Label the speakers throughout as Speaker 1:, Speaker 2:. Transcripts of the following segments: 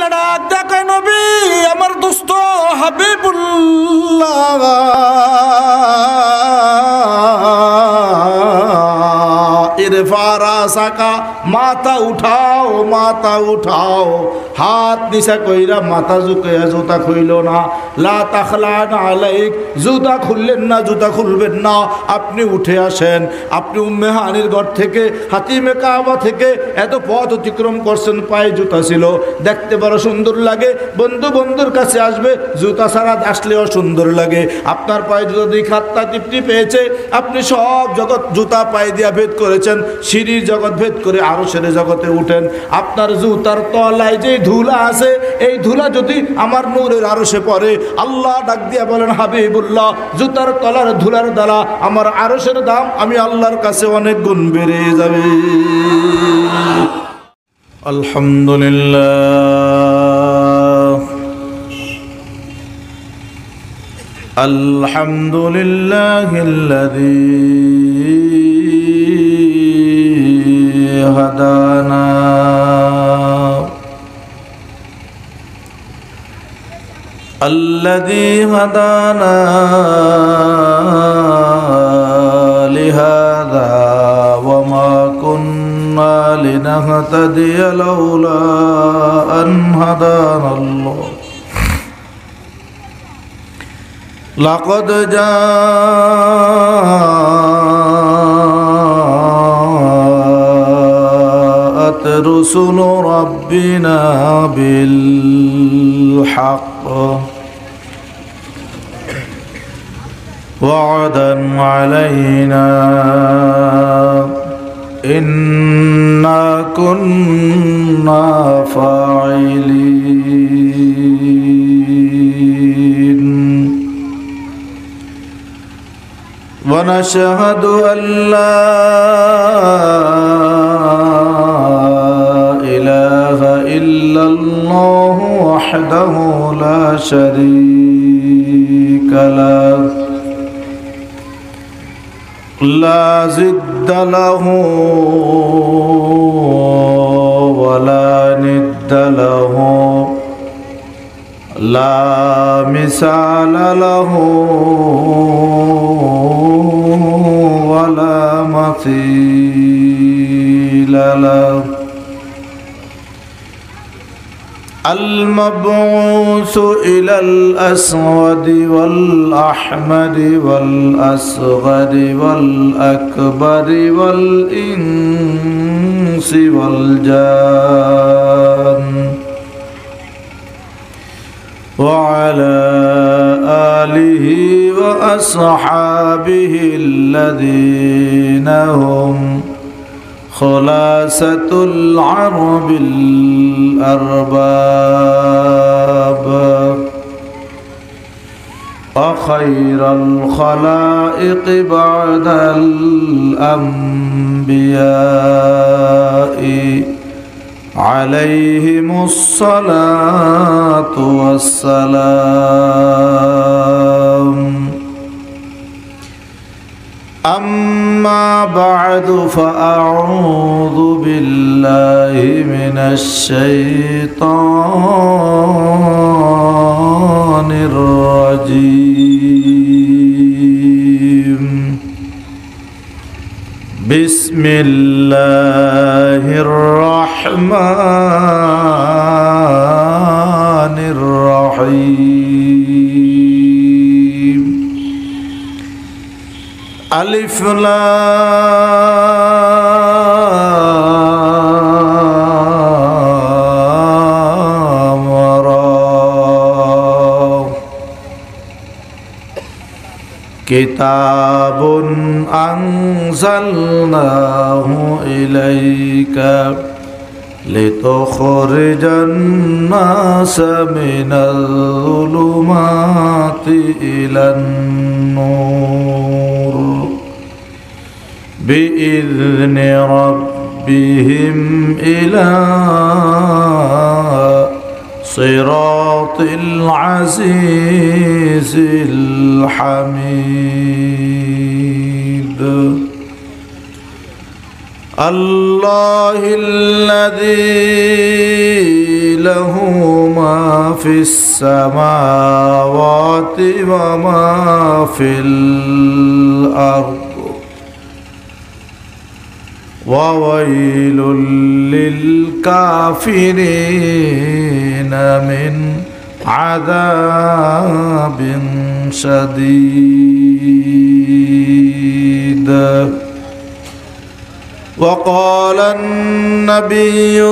Speaker 1: আল্লাহ ডাক দেখায় নবী আমার দোস্ত হাবিবুল্লাহ মাথা উঠাও মাথা উঠাও হাত নিচা কইরা মাথা ঝুঁকাইয়া জুতা খুইল না লা তাখলান আলাইক জুতা খুললেন না জুতা খুলবেন না আপনি উঠে আসেন আপনি উম্মে হানির ঘর থেকে হাতিমে কাবা থেকে এত পথ অতিক্রম করছেন পায়ে জুতা ছিল দেখতে বড় সুন্দর লাগে বন্ধু বন্ধুর কাছে আসবে জুতা ছাড়া আসলেও সুন্দর লাগে আপনার পায়ে জুতা দিয়ে খাত্তা তৃপ্তি পেয়েছে আপনি সব জগৎ জুতা পায়ে দিয়া ভেদ করেছেন সিঁড়ির জগৎ ভেদ করে আরো সেরে জগতে উঠেন আপনার জুতার তলায় যে ধুলা আছে এই ধুলা যদি আমার নূরের আরশে পড়ে আল্লাহ ডাক দিয়া বলেন হাবিবুল্লাহ জুতার তলার ধুলার দ্বারা আমার আরশের দাম আমি আল্লাহর কাছে অনেক গুণ বেড়ে যাবে আলহামদুলিল্লাহ আলহামদুলিল্লাহিল্লাযী هدانا الذي هدانا لهذا وما كنا لنهتدي لولا أن هدانا الله لقد جاءت رسل ربنا بالحق وعدا علينا إنا كنا فاعلين ونشهد أن لا إله إلا الله وحده لا شريك له لا ضد له ولا ند له لا مثال له ولا مثيل له المبعوث إلى الأسود والأحمر والأصغر والأكبر والإنس والجان وعلى آله وأصحابه الذين هم خلاصة العرب الأرباب وخير الخلائق بعد الأنبياء عليهم الصلاة والسلام أما بعد فأعوذ بالله من الشيطان الرجيم بسم الله الرحمن الرحيم ألف لام را كتاب أنزلناه إليك لتخرج الناس من الظلمات إلى النور بإذن ربهم إلى صراط العزيز الحميد الله الذي लहू मा फिस समावाति व मा फिल अर्द व वैलुल लिल काफिरीन मिन अज़ाबिन शदीद। वक़ाल अन्नबी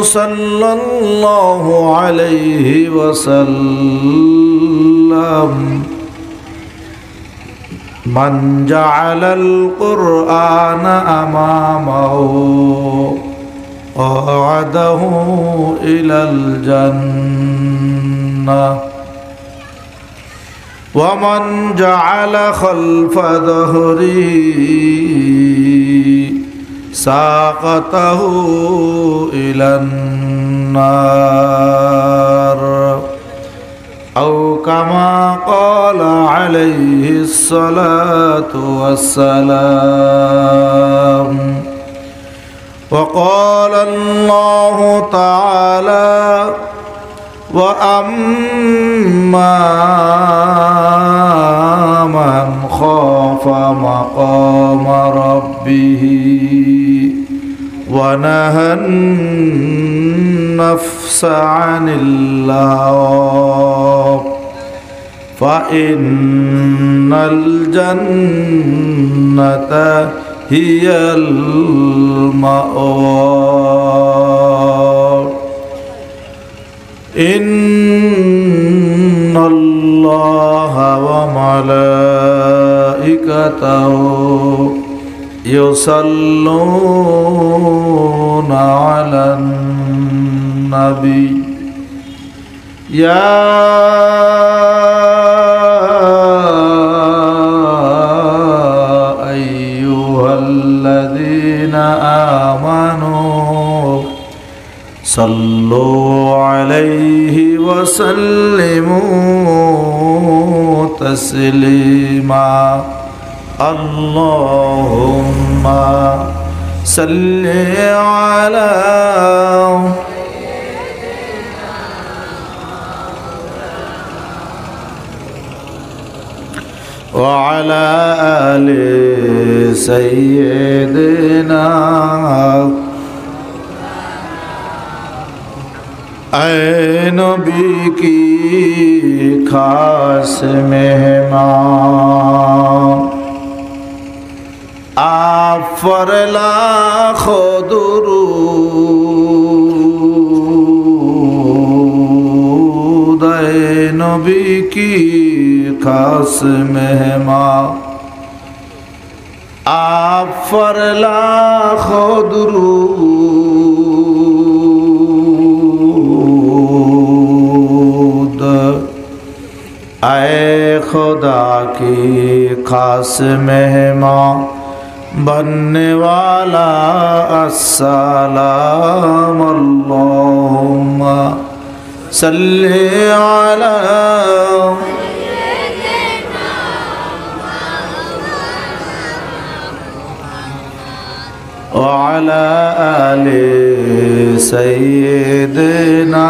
Speaker 1: सल्लल्लाहु अलैहि वसल्लम मन जअलल क़ुरआन अमामहु क़अदहु इलल जन्नह वमन जअल खल्फ ज़हरी साक़तहु इलन नार औ कमा क़ाल अलैहि स्सलातु वस्सलाम। वक़ाल अल्लाहु तआला व अम्मा मन ख़ाफ़ मक़ाम रब्बिही व नहन नफ्स अनिल हवा फ़इन्नल जन्नत हियल मअवा। इन्नल्लाह व मलाइकतहु युसल्लूना अलन नबी या अय्युहल्लज़ीना आमनू सल्लु अलैहि वसल्लिमू तस्लीमा। अल्लाहुम्मा सल्लि अला व अला आलि सय्यिदिना। ऐ नबी की खास मेहमान आप पर लाखों दुरूद। ऐ नबी की खास मेहमान आप पर लाखों दुरूद। ऐ खुदा की खास मेहमान बनने वाला अस्सलाम अल्लाहुम्मा सल्ली अला व अला आलि सय्यिदिना।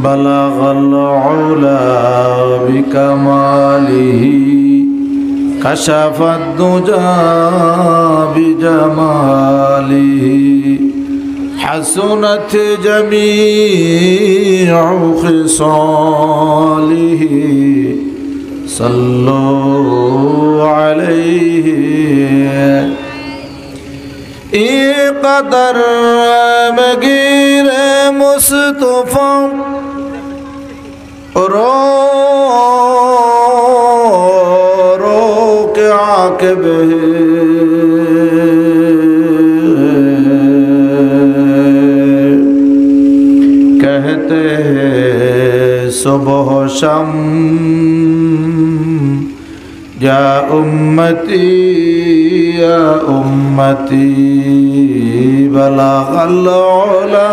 Speaker 1: बलगल उला बिकमालिही कशफद दुजा बिजमालिही हसनत जमीउ खिसालिही सल्लु अलैहि। ई कदर में गिरे मुस्तफा रो रो के आके बहे कहते सुबह शम या उम्मती बलगल उला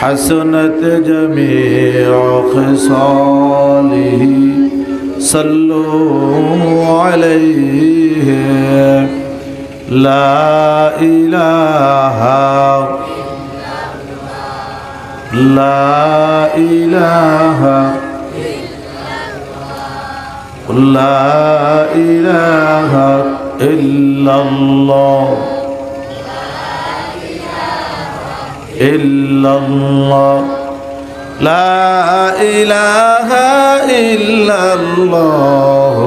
Speaker 1: हसनत जमीउ खिसालिही সল্লু আলাইহি লা ইলাহা লা ইলাহা লা ইলাহা ইল্লাল্লাহ ইল্লাল্লাহ লা ইলাহা ইল্লাল্লাহ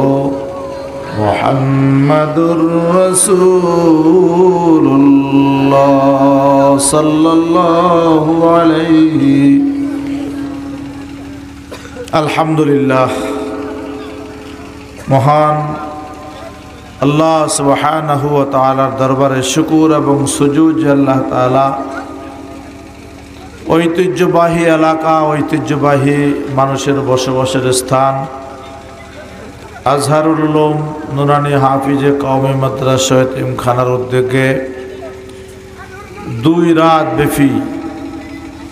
Speaker 1: মুহাম্মাদুর রাসূলুল্লাহ সাল্লাল্লাহু আলাইহি। আলহামদুলিল্লাহ, মহান আল্লাহ সুবহানাহু ওয়া তাআলার দরবারে শুকর এবং সুজুদ যে আল্লাহ তাআলা ঐতিহ্যবাহী এলাকা, ঐতিহ্যবাহী মানুষের বসবাসের স্থান আজহারুল উলুম নুরানি হাফিজে কওমি মাদ্রাসা এতিমখানার উদ্যোগে 2 রাত ব্যাপী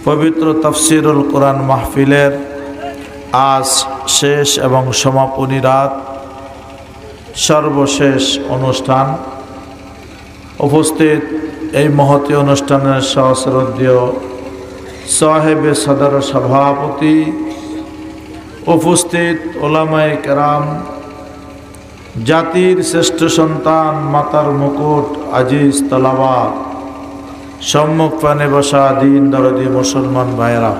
Speaker 1: পবিত্র তাফসীরুল কোরআন মাহফিলের আজ শেষ এবং সমাপনী রাত, সর্বশেষ অনুষ্ঠান। উপস্থিত এই মহতী অনুষ্ঠানের সহস্রদীয় সাহেবে সদর সভাপতি, উপস্থিত ওলামায়ে কেরাম, জাতির শ্রেষ্ঠ সন্তান, মাতার মুকুট, আজিজ তালাবা, সম্মুখ পানে বসা দিন দরদি মুসলমান ভাইরা,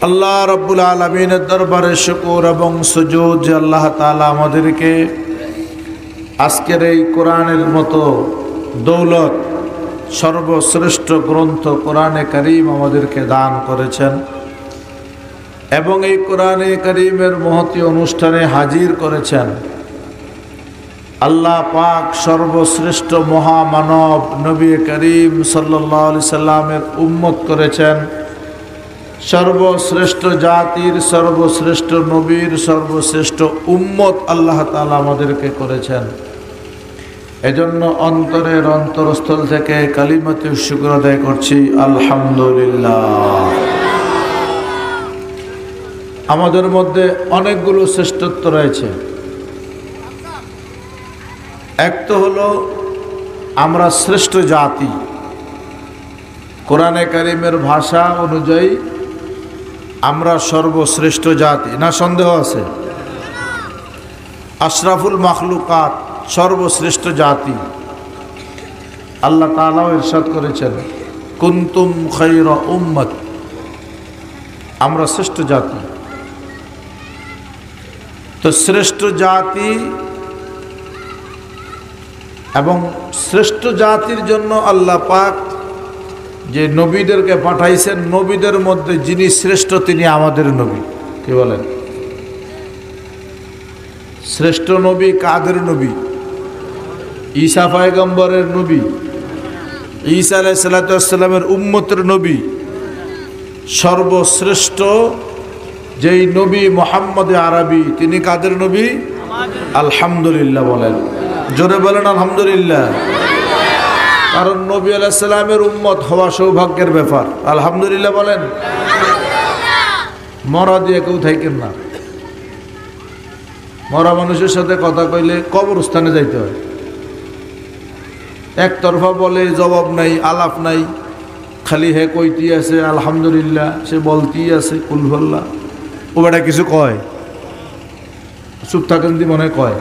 Speaker 1: আল্লাহ রাব্বুল আলামিনের দরবারে শুকর এবং সুজুদ যে আল্লাহ তাআলা আমাদেরকে আজকের এই কোরআনের মতো দৌলত সর্বশ্রেষ্ঠ গ্রন্থ কোরআনে কারীম আমাদেরকে দান করেছেন এবং এই কোরআনে কারীমের মহতী অনুষ্ঠানে হাজির করেছেন। আল্লাহ পাক সর্বশ্রেষ্ঠ মহামানব নবী করিম সাল্লাল্লাহু আলাইহি সাল্লামের উম্মত করেছেন, সর্বশ্রেষ্ঠ জাতির, সর্বশ্রেষ্ঠ নবীর সর্বশ্রেষ্ঠ উম্মত আল্লাহ তাআলা আমাদেরকে করেছেন। এজন্য অন্তরের অন্তরস্থল থেকে কালিমাতে শুকর আদায় করছি আলহামদুলিল্লাহ। আমাদের মধ্যে অনেকগুলো শ্রেষ্ঠত্ব রয়েছে। এক তো হলো আমরা শ্রেষ্ঠ জাতি, কোরআনে কারীমের ভাষা অনুযায়ী আমরা সর্বশ্রেষ্ঠ জাতি, না সন্দেহ আছে? আশরাফুল মাখলুকাত, সর্বশ্রেষ্ঠ জাতি। আল্লাহ তাআলাও ইরশাদ করেছেন কুনতুম খায়রা উম্মাত, আমরা শ্রেষ্ঠ জাতি। তো শ্রেষ্ঠ জাতি এবং শ্রেষ্ঠ জাতির জন্য আল্লাহ পাক যে নবীদেরকে পাঠাইছেন, নবীদের মধ্যে যিনি শ্রেষ্ঠ তিনি আমাদের নবী। কি বলেন? শ্রেষ্ঠ নবী কাদের নবী? ঈসা পয়গম্বরের নবী, ঈসা আলাইহিস সালামের উম্মতের নবী। সর্বশ্রেষ্ঠ যেই নবী মুহাম্মদ আরবি, তিনি কাদের নবী? আলহামদুলিল্লাহ বলেন, জোরে বলেন আলহামদুলিল্লাহ। কারণ নবী আলাইহিস সালামের উম্মত হওয়া সৌভাগ্যের ব্যাপার। আলহামদুলিল্লাহ বলেন। মরা দিয়ে কেউ থাকেন না। মরা মানুষের সাথে কথা কইলে কবরস্থানে যাইতে হয়। একতরফা বলে, জবাব নাই, আলাপ নাই, খালি হে কইতি আছে আলহামদুলিল্লাহ, সে বলতি আছে কুলহুল্লাহ। ও বেটা কিছু কয়, চুপ থাকেন দি মনে কয়,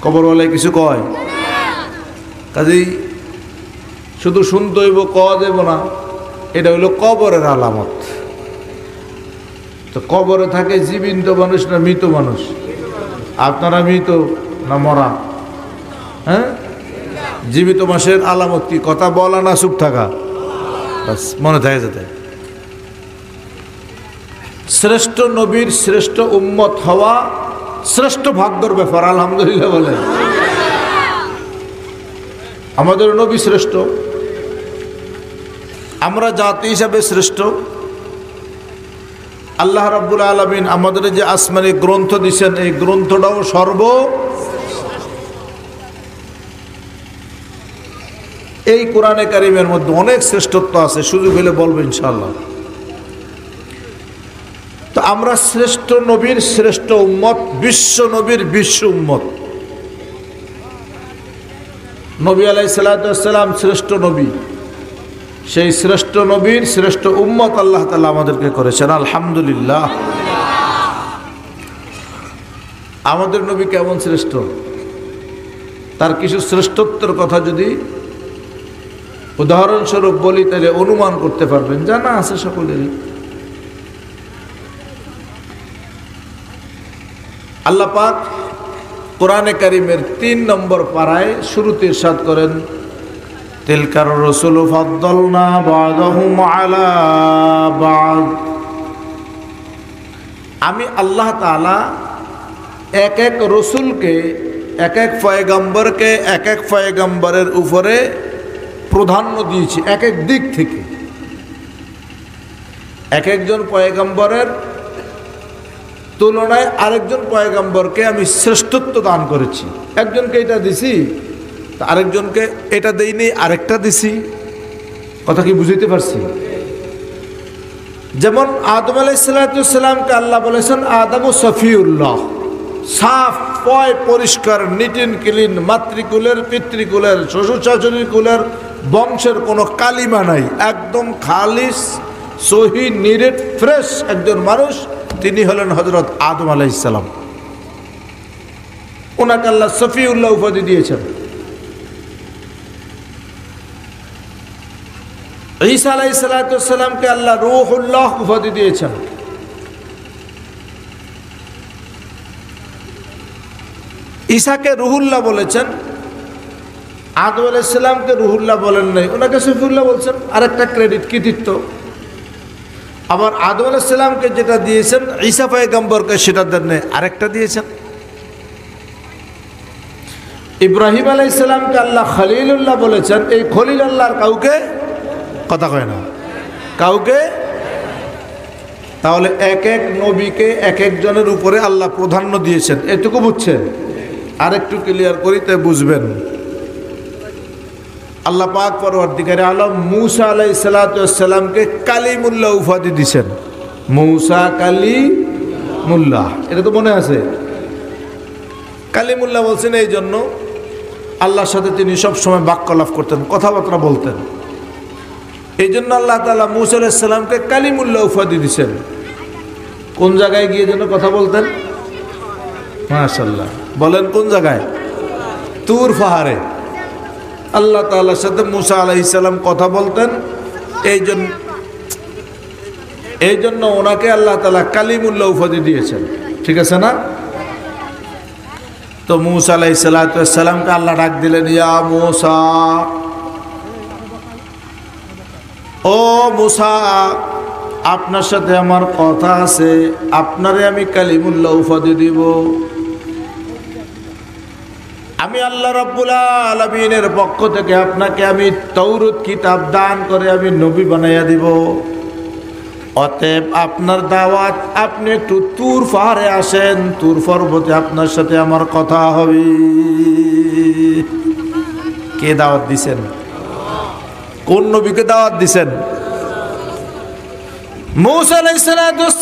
Speaker 1: কবরওয়ালায় কিছু কয়। কাজেই শুধু শুনতে হইব, কওয়া দেব না, এটা হইল কবরের আলামত। তো কবরে থাকে জীবিত মানুষ না মৃত মানুষ? আপনারা মৃত না মরা? হ্যাঁ, জীবিত মানুষের আলামত কি? কথা বলা না চুপ থাকা, বাস মনে থাকে যেতে। শ্রেষ্ঠ নবীর শ্রেষ্ঠ উম্মত হওয়া শ্রেষ্ঠ ভাগ্যের ব্যাপার। আলহামদুলিল্লাহ বলেন। আমাদের নবী শ্রেষ্ঠ, আমরা জাতি হিসাবে শ্রেষ্ঠ। আল্লাহ রাব্বুল আলামিন আমাদের যে আসমানি গ্রন্থ দিয়েছেন, এই গ্রন্থটাও এই কোরআনে কারীমের মধ্যে অনেক শ্রেষ্ঠত্ব আছে, সুযোগ হলে বলবো ইনশাআল্লাহ। তো আমরা শ্রেষ্ঠ নবীর শ্রেষ্ঠ উম্মত, বিশ্ব নবীর বিশ্ব উম্মত। নবী আলাইহিস সালাতু ওয়াস সালাম শ্রেষ্ঠ নবী, সেই শ্রেষ্ঠ নবীর শ্রেষ্ঠ উম্মত আল্লাহ তাআলা আমাদেরকে করেছেন, আলহামদুলিল্লাহ। আমাদের নবী কেমন শ্রেষ্ঠ, তার কিছু শ্রেষ্ঠত্বের কথা যদি উদাহরণস্বরূপ বলি তাহলে অনুমান করতে পারবেন, জানা আছে সকলেরই। আল্লাহ পাক কোরআনে কারিমের 3 নম্বর পারায় শুরুতে ইরশাদ করেন, তিলকার রাসূল ফাদ্দালনা বা'দাহুম আলা বা'দ। আমি আল্লাহ তাআলা এক এক রসুলকে, এক এক পয়গম্বরকে এক এক পয়গম্বরের উপরে প্রাধান্য দিয়েছি এক এক দিক থেকে। এক একজন পয়গম্বরের তুলনায় আরেকজন পয়গম্বরকে আমি শ্রেষ্ঠত্ব দান করেছি। একজনকে এটা দিছি, আরেকজনকে এটা দেইনি, আরেকটা দিছি। কথা কি বুঝাইতে পারছি? যেমন আদম আলাইহিস সালামকে আল্লাহ বলেছেন আদমু সফিউল্লাহ, সাফ পয় পরিষ্কার, নিট এন্ড ক্লিন, মাতৃকুলের পিতৃকুলের শ্বশুর শাশুড়ির কুলের বংশের কোনো কালিমা নাই, একদম খালিস সহি নিরেট ফ্রেশ একজন মানুষ, তিনি হলেন হযরত আদম আলাইহিস সালাম। ওনাকে আল্লাহ সফিউল্লাহ উপাধি দিয়েছেন। ঈসা আলাইহিস সালামকে আল্লাহ রূহুল্লাহ উপাধি দিয়েছেন। ঈসাকে রুহুল্লাহ বলেছেন, আদম আলাইহিস সালামকে রুহুল্লাহ বলেন নাই, ওনাকে সফিউল্লাহ বলছেন, আরেকটা ক্রেডিট কৃতিত্ব। আবার আদম আলাইহিস সালামকে যেটা দিয়েছেন ঈসা পয়গম্বরকে সেটা দেন নাই, আরেকটা দিয়েছেন। ইব্রাহিম আলাইহিস সালামকে আল্লাহ খলিলুল্লাহ বলেছেন, এই খলিল আল্লাহর কাউকে কথা কয় না, কাউকে। তাহলে এক এক নবীকে এক একজনের উপরে আল্লাহ প্রাধান্য দিয়েছেন, এটুকু বুঝছেন? আরেকটু ক্লিয়ার করি তাই বুঝবেন। আল্লাহ পাক পরওয়ারদিগারে আলম মূসা আলাইহিস সালামকে কালিমুল্লাহ উপাধি দিয়েছেন। মূসা কালিমুল্লাহ, এটা তো মনে আছে। কালিমুল্লাহ বলছেন এই জন্য আল্লাহর সাথে তিনি সবসময় বাক্যলাপ করতেন, কথাবার্তা বলতেন। এই জন্য আল্লাহ তাআলা মূসা আলাইহিস সালামকে কালিমুল্লাহ উপাধি দিয়েছেন। কোন জায়গায় গিয়ে যেন কথা বলতেন? মাশাআল্লাহ, বলেন কোন জায়গায়? তুর পাহাড়ে আল্লাহ তাআলার সাথে মূসা আলাইহিস সালাম কথা বলতেন। এই জন্য ওনাকে আল্লাহ তাআলা কালিমুল্লাহ উপাধি দিয়েছেন, ঠিক আছে না? তো মূসা আলাইহিস সালামকে আল্লাহ ডাক দিলেন, ইয়া মূসা, ও মূসা, আপনার সাথে আমার কথা আছে, আপনারে আমি কালিমুল্লাহ উপাধি দিব। আমি আল্লাহ রাব্বুল আলামিনের পক্ষ থেকে আপনাকে আমি তাওরাত কিতাব দান করে আমি নবী বানাইয়া দিব। অতএব আপনার দাওয়াত, আপনি একটু তুর পাহাড়ে আসেন, তুর পর্বতে আপনার সাথে আমার কথা হবে। কে দাওয়াত দিছেন? কোন নবীকে দাওয়াত দিছেন? মূসা আলাইহিস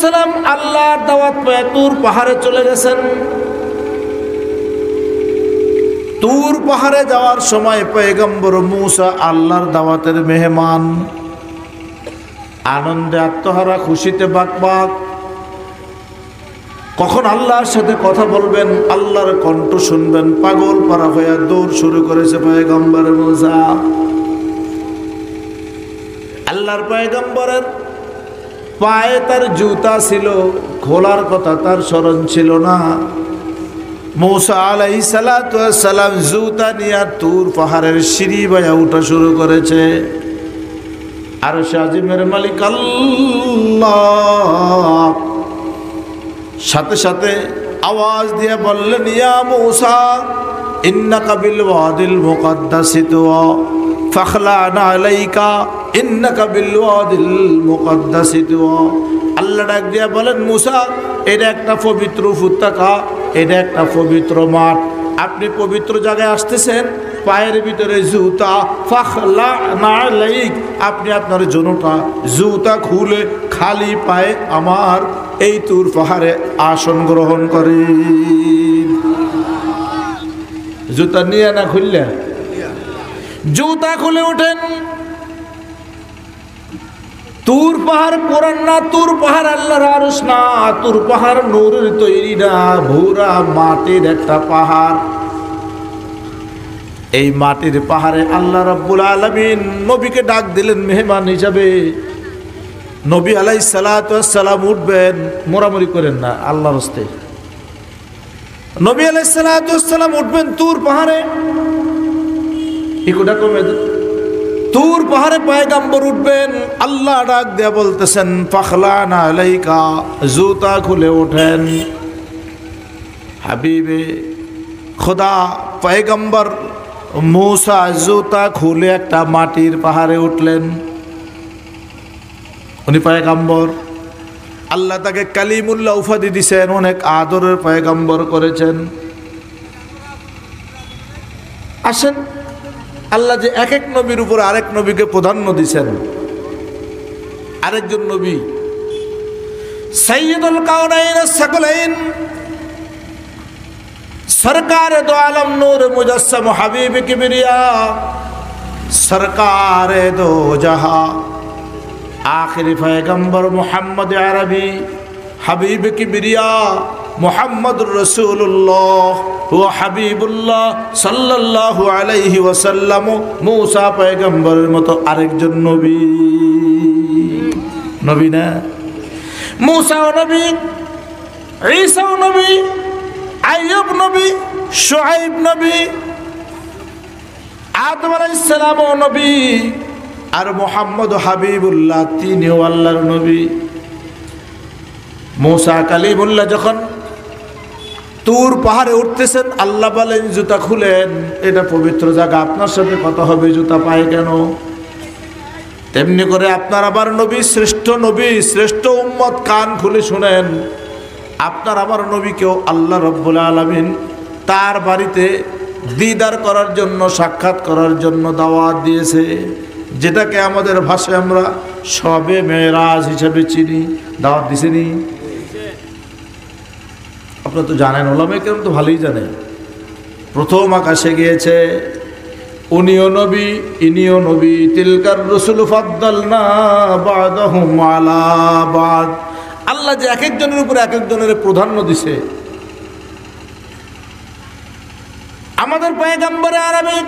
Speaker 1: সালাম আল্লাহর দাওয়াত পেয়ে তুর পাহাড়ে চলে গেছেন। তুর পাহাড়ে যাওয়ার সময় পয়গম্বর মূসা আল্লাহর দাওয়াতের মেহমান, আনন্দে আত্মহারা, খুশিতে বাকবাক। কখন আল্লাহর সাথে কথা বলবেন, আল্লাহর কণ্ঠ শুনবেন, পাগল পারা হয়ে দৌড় শুরু করেছে পয়গম্বর মূসা। আল্লাহর পয়গম্বরের পায়ে তার জুতা ছিল, খোলার কথা তার স্মরণ ছিল না। মূসা আলাইহিস সালাম জুতা নিয়ে তুর পাহাড়ের সিঁড়ি বায়া উঠা শুরু করেছে। আরশ আজিমের মালিক আল্লাহ সাথে সাথে আওয়াজ দিয়ে বললেন, ইয়া মূসা, ইন্নাকা বিল ওয়াদিল মুকাদ্দাসি তুয়া ফাখলানা আলাইকা, ইন্নাকা বিল ওয়াদিল মুকাদ্দাসি তুয়া। আল্লাহ ডাক দিয়া বলেন, মূসা, এটা একটা পবিত্র উপত্যকা, এটা একটা পবিত্র মাঠ, আপনি পবিত্র জায়গায় আসতেছেন, পায়ের ভিতরে জুতা, ফাখলা নালাইক, আপনি আপনার জুতা খুলে খালি পায়ে আমার এই তুর পাহাড়ে আসন গ্রহণ করেন। জুতা নিয়ে না খুললে, জুতা খুলে ওঠেন। তুর পাহাড় কোরআন না, তুর পাহাড় আল্লাহর আরশ না, তুর পাহাড় নূরের তৈরি না, ভুরা মাটির একটা পাহাড়। এই মাটির পাহাড়ে আল্লাহ রাব্বুল আলামিন নবীকে ডাক দিলেন মেহমান হিসাবে। নবী আলাইহিস সালাতু ওয়াস সালাম উঠবেন, মোরামুরি করেন না আল্লাহর হস্তে। নবী আলাইহিস সালাতু ওয়াস সালাম উঠবেন তুর পাহাড়ে, ইকুটা কমে তুর পাহাড়ে পয়গম্বর উঠবেন। আল্লাহ ডাক দেয়া বলতেছেন ফাখলানা আলাইকা, জুতা খুলে ওঠেন। হাবিবে খোদা পয়গম্বর মূসা জুতা খুলে একটা মাটির পাহাড়ে উঠলেন। উনি পয়গম্বর, আল্লাহ তাকে কালিমুল্লাহ উপাধি দিয়েছেন, অনেক আদরের পয়গম্বর করেছেন। আসেন, আল্লাহ যে এক এক নবীর উপর আরেক নবীকে প্রাধান্য দিয়েছেন। আরেকজন নবী সাইয়্যিদুল কাওনাইন সাকলাইন, সরকার দো আলম নূর মুজাসসাম হাবিব কিবরিয়া, সরকার দো জাহা, আখিরি পয়গম্বর মুহাম্মদ আরবি হাবিব কিবরিয়া মুহাম্মদুর রাসূলুল্লাহ ও হাবিবুল্লাহ সাল্লাল্লাহু আলাইহি ওয়াসাল্লাম, মূসা পয়গম্বরের মতো আরেকজন নবী। নবী না? মূসাও নবী, ঈসাও নবী, আইয়ুব নবী, শুআইব নবী, আদম আলাইহিস সালামও নবী, আর মুহাম্মদ হাবিবুল্লাহ তিনিও আল্লাহর নবী। মূসা কালিমুল্লাহ যখন তুর পাহাড়ে উঠতেছেন, আল্লাহ বলেন জুতা খুলেন, এটা পবিত্র জায়গা, আপনার সাথে কথা হবে, জুতা পায়ে কেন? তেমনি করে আপনার আবার নবী, শ্রেষ্ঠ উম্মত, কান খুলে শুনেন। আপনার আমার নবীকেও আল্লাহ রাব্বুল আলামিন তার বাড়িতে দিদার করার জন্য, সাক্ষাৎ করার জন্য দাওয়াত দিয়েছে, যেটাকে আমাদের ভাষায় আমরা শবে মেরাজ হিসেবে চিনি। দাওয়াত দিছেনি? আপনারা তো জানেন, ওলামায়ে কেরাম তো ভালোই জানেন। প্রথম আকাশে গিয়েছে, উনিও নবী, ইনিও নবী, তিলকার রসুল ফাদ্দালনা বা'দাহুম আলা বা'দ। আল্লাহ যে এক একজনের উপরে এক একজনের প্রাধান্য দিছে। আমাদের পয়গম্বরে আরবি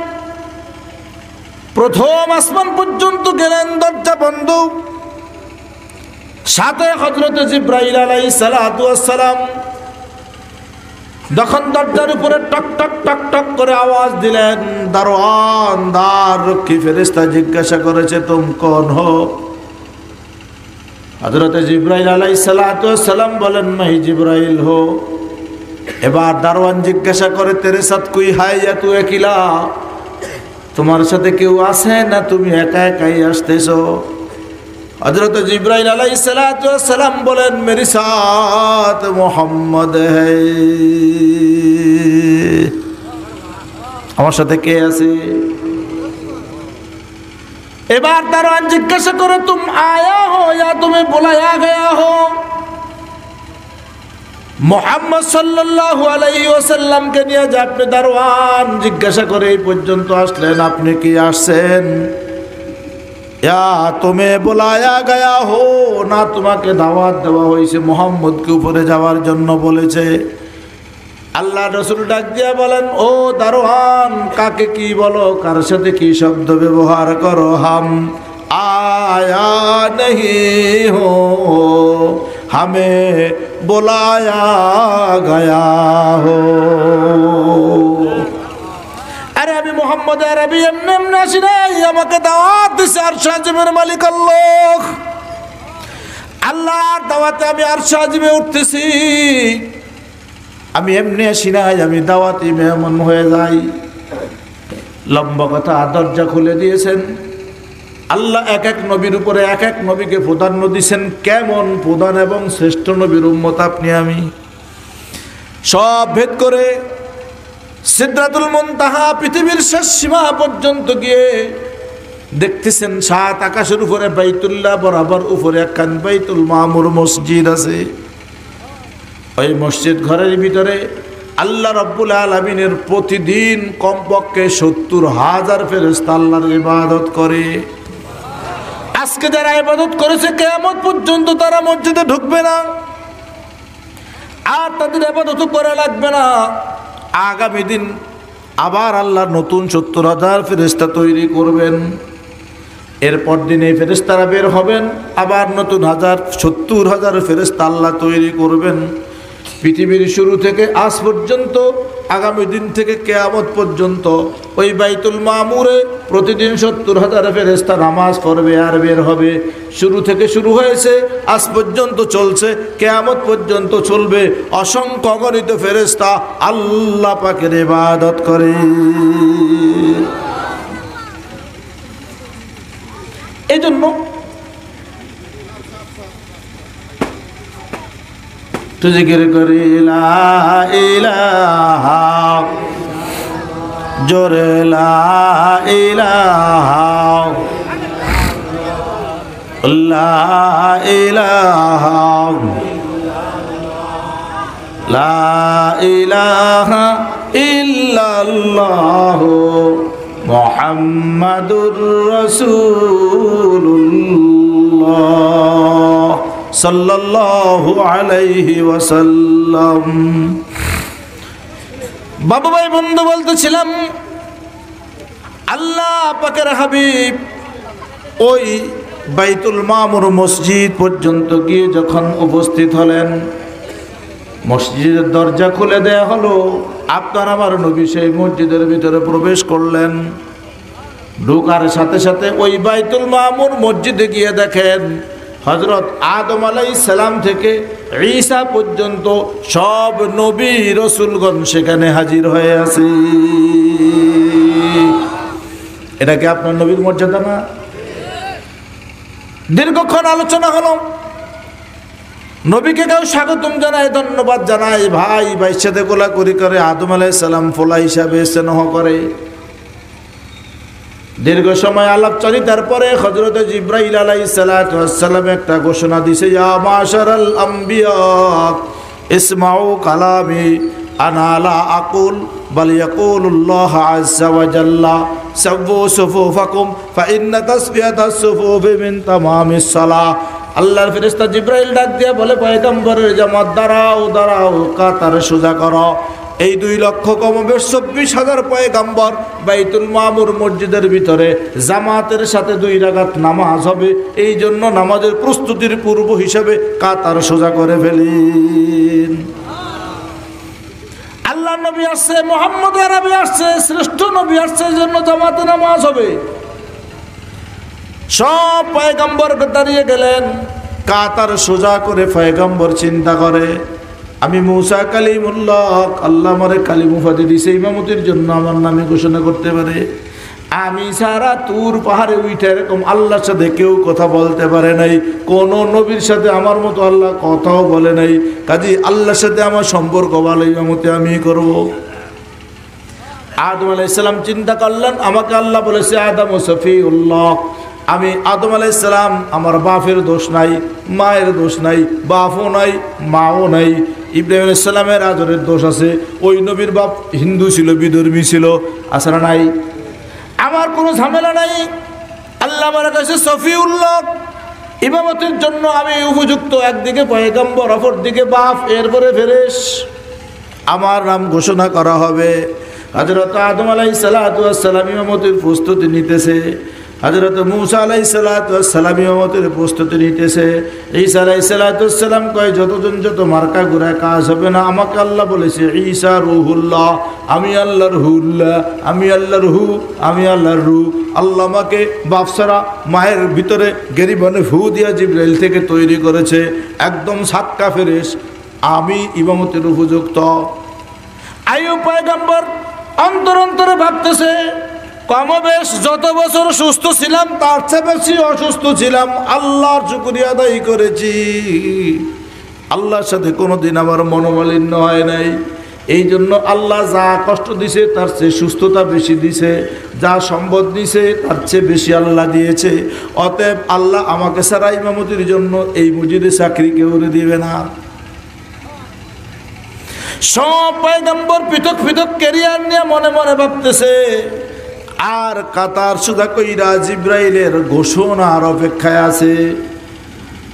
Speaker 1: প্রথম আসমান পর্যন্ত গেলেন, দরজা বন্ধ, সাথে হযরত জিবরাইল আলাইহিস সালাতু ওয়াস সালাম। যখন দরজার উপরে টক টক টক টক করে আওয়াজ দিলেন, দারোয়ান, দ্বার রক্ষী ফেরেশতা জিজ্ঞাসা করেছে তুম কौन हो? হযরত জিবরাইল আলাইহিস সালাতু ওয়াস সালাম বলেন मैं জিবরাইল हो। এবার দারোয়ান জিজ্ঞাসা করে তেরে সাথ কোই है या तू अकेला? তোমার সাথে কেউ আছে না তুমি একা একাই আসতেছো? হযরত জিবরাইল আলাইহিস সালাতু ওয়াস সালাম বলেন মেরে সাথ মোহাম্মদ है। আমার সাথে কে আছে? এবার দারোয়ান জিজ্ঞাসা করে তুম আয়া হো या तुम्हें बुलाया गया हो? মুহাম্মদ সাল্লাল্লাহু আলাইহি ওয়াসাল্লাম কে নিয়ে যে আপনি দারোয়ান জিজ্ঞাসা করে এই পর্যন্ত আসলেন, আপনি কি আসছেন? या तुम्हें बुलाया गया हो, না তোমাকে দাওয়াত দেওয়া হয়েছে মুহাম্মদকে উপরে যাওয়ার জন্য বলেছে। আল্লাহ রাসূল ডাক দিয়া বলেন ও দারোয়ান, কাকে কি বলো, কার সাথে কি শব্দ ব্যবহার করো? হাম आया नहीं हो, हमें बुलाया गया हो। अरे अभी मोहम्मद अरबी एमने एमने আসি নাই, আমাকে দাওয়াত দিছে আরশ আজিমের মালিক আল্লাহ। আল্লাহর দাওয়াতে আমি আরশ আজিমে উঠতেছি, আমি এমনি আসি নাই, আমি দাওয়াতি মেহমান হয়ে যাই। লম্বা কথা, দরজা খুলে দিয়েছেন আল্লাহ। এক এক নবীর উপরে এক এক নবীকে প্রাধান্য দিয়েছেন। কেমন প্রধান এবং শ্রেষ্ঠ নবীর উম্মত আপনি আমি, সব ভেদ করে সিদরাতুল মুনতাহা পৃথিবীর শেষ সীমা পর্যন্ত গিয়ে দেখতেছেন 7 আকাশের উপরে বাইতুল্লাহ বরাবর উপরে একখান বাইতুল মামুর মসজিদ আছে। ওই মসজিদ ঘরের ভিতরে আল্লাহ রাব্বুল আলামিনের প্রতিদিন কমপক্ষে 70,000 ফেরেশতা আল্লাহর ইবাদত করে। আজকে যারা ইবাদত করেছে কিয়ামত পর্যন্ত তারা মসজিদে ঢুকবে না, আর তাদের ইবাদত করা লাগবে না। আগামী দিন আবার আল্লাহ নতুন 70,000 ফেরেশতা তৈরি করবেন। এরপর দিন এই ফেরেশতারা বের হবেন, আবার নতুন 70,000 ফেরেশতা আল্লাহ তৈরি করবেন। পৃথিবীর শুরু থেকে আজ পর্যন্ত, আগামী দিন থেকে কিয়ামত পর্যন্ত ওই বাইতুল মামুরে প্রতিদিন 70,000 ফেরেশতা নামাজ পড়বে আর বের হবে। শুরু থেকে শুরু হয়েছে, আজ পর্যন্ত চলছে, কিয়ামত পর্যন্ত চলবে। অসংখ্য অগণিত ফেরেশতা আল্লাহ পাকের ইবাদত করে। এই জন্য তো জিকির করি লা ইলাহা, জোরে লা ইলাহা, লা ইলাহা, লা ইলাহা ইল্লাল্লাহু মুহাম্মাদুর রাসূলুল্লাহ সাল্লাল্লাহু আলাইহি ওয়াসাল্লাম। বাবা ভাই বন্ধু বলতেছিলাম, আল্লাহ পাকের হাবিব ওই বাইতুল মামুর মসজিদ পর্যন্ত গিয়ে যখন উপস্থিত হলেন, মসজিদের দরজা খুলে দেয়া হলো। আপনার আমার নবী সেই মসজিদের ভিতরে প্রবেশ করলেন। ঢোকার সাথে সাথে ওই বাইতুল মামুর মসজিদে গিয়ে দেখেন হযরত আদম আলাইহিস সালাম থেকে ঈসা পর্যন্ত সব নবী রাসূলগণ সেখানে হাজির হয়ে আছে। এটা কি আপনার নবীর মর্যাদা না? দীর্ঘক্ষণ আলোচনা হলো। নবীকে কেউ স্বাগতম জানায়, ধন্যবাদ জানায়, ভাই ভাইয়ের সাথে কোলাকুলি করে, আদম আলাইহিস সালাম ফোলা হিসাবে স্নেহ করে। দীর্ঘ সময় আলাপচারিতার পরে হযরত জিবরাইল আলাইহিস সালাতু ওয়াস সালাম একটা ঘোষণা দিয়েছে, ইয়া মাশারাল আম্বিয়া ইসমাউ কালামি আনা লা আকুল বাল ইয়াকুলুল্লাহু আযজা ওয়া জাল্লা সাব্বু সুফুফাকুম ফা ইন্না তাসফিয়াতাস সুফুফি মিন তামামিস সালাহ। আল্লাহর ফেরেশতা জিবরাইল ডাক দিয়ে বলে, পয়গম্বরের জামাত দাঁড়াও দাঁড়াও, কাতার সোজা করো। এই 2 লক্ষ কমবেশ 24,000 পয়গম্বর বাইতুল মামুর মসজিদের ভিতরে জামাতের সাথে 2 রাকাত নামাজ হবে। এই জন্য নামাজের প্রস্তুতির পূর্ব হিসাবে কাতার সোজা করে ফেলেন। আল্লাহ নবী আসছে, মুহাম্মদ আরবি আসছে, শ্রেষ্ঠ নবী আসছে, এই জন্য জামাতে নামাজ হবে। সব পয়গম্বর দাঁড়িয়ে গেলেন, কাতার সোজা করে পয়গম্বর চিন্তা করে, আমি মুসা কালিমুল্লাহ, আল্লাহ আমারে কালিম উপাধি দিছে ইমামতির জন্য, আমার নামে ঘোষণা করতে পারে। আমি সারা তুর পাহাড়ে উঠে এরকম আল্লাহর সাথে কেউ কথা বলতে পারে নাই, কোন নবীর সাথে আমার মতো আল্লাহ কথাও বলে নাই। কাজী আল্লাহর সাথে আমার সম্পর্ক ভালো, ইমামতি আমি করব। আদম আলাইহিস সালাম চিন্তা করলেন, আমাকে আল্লাহ বলেছে আদম ও সফিউল্লাহ, আমি আদম আলাইহিস সালাম, আমার বাপের দোষ নাই, মায়ের দোষ নাই, বাপও নাই, মাও নাই। ইব্রাহিম আলাইহিস সালামের আদরের দোষ আছে, ওই নবীর বাপ হিন্দু ছিল, বিধর্মী ছিল, আছে না নাই? আমার কোনো ঝামেলা নাই। আল্লাহ আমার কাছে সফিউল্লাহ, ইমামতের জন্য আমি উপযুক্ত। একদিকে পয়গম্বর, অপরদিকে বাপ, এরপরে ফেরেশ, আমার নাম ঘোষণা করা হবে। হযরত আদম আলাইহিস সালাতু ওয়াস সালাম ইমামতের প্রস্তুতি নিতেছে, হযরত মূসা আলাইহিস সালাতু ওয়াস সালাম ইমামতের প্রস্তুতি নিতেছে। ঈসা আলাইহিস সালাতু ওয়াস সালাম কয়, যত মার্কা ঘুরায় কাজ হবে না। আমাকে আল্লাহ বলেছে ঈসা রূহুল্লাহ, আমি আল্লাহর রূহুল্লাহ, আমি আল্লাহর রূহ, আমি আল্লাহর রূহ। আল্লাহ আমাকে বাপসারা মায়ের ভিতরে গেরিবানে ফু দিয়া জিবরাইল থেকে তৈরি করেছে, একদম সাক্কা ফেরেশ, আমি ইমামতের উপযুক্ত। আইয়ুব পয়গম্বর অন্তরে ভাবতেছে, কমবেশ যত বছর সুস্থ ছিলাম তার চেয়ে বেশি অসুস্থ ছিলাম, আল্লাহর শুকরিয়া আদায় করেছি। আল্লাহর সাথে কোনোদিন আমার মনোমালিন্য হয় নাই। এই জন্য আল্লাহ যা কষ্ট দিছে তার চেয়ে সুস্থতা বেশি দিছে, যা সম্পদ দিছে তার চেয়ে বেশি আল্লাহ দিয়েছে। অতএব আল্লাহ আমাকে ছাড়া ইমামতির জন্য এই মসজিদে চাকরি কেউ দিবে না। সব পয়গম্বর পৃথক পৃথক ক্যারিয়ার নিয়ে মনে মনে ভাবতেছে, আর কাতার সোজা কইরা জিব্রাইলের ঘোষণার অপেক্ষায় আছে।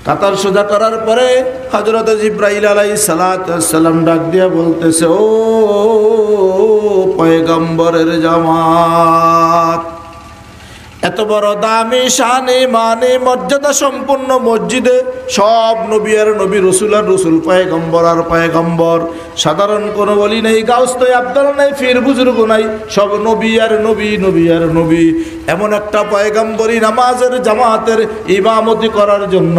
Speaker 1: কাতার সোজা করার পরে হযরত জিব্রাইল আলাইহিস সালাম ডাক দিয়া বলতেছে, ও পয়গম্বরের জামাত, এত বড় দামি শানে মানে মর্যাদা সম্পন্ন মসজিদে সব নবী আর নবী, রসুল আর রসুল, পয়গম্বর আর পয়গম্বর, সাধারণ কোনো বলি নেই, গাউস নাই, আব্দুল নাই, ফির বুজুর্গ নাই, সব নবী আর নবী, নবী আর নবী। এমন একটা পয়গম্বরী নামাজের জামাতের ইমামতি করার জন্য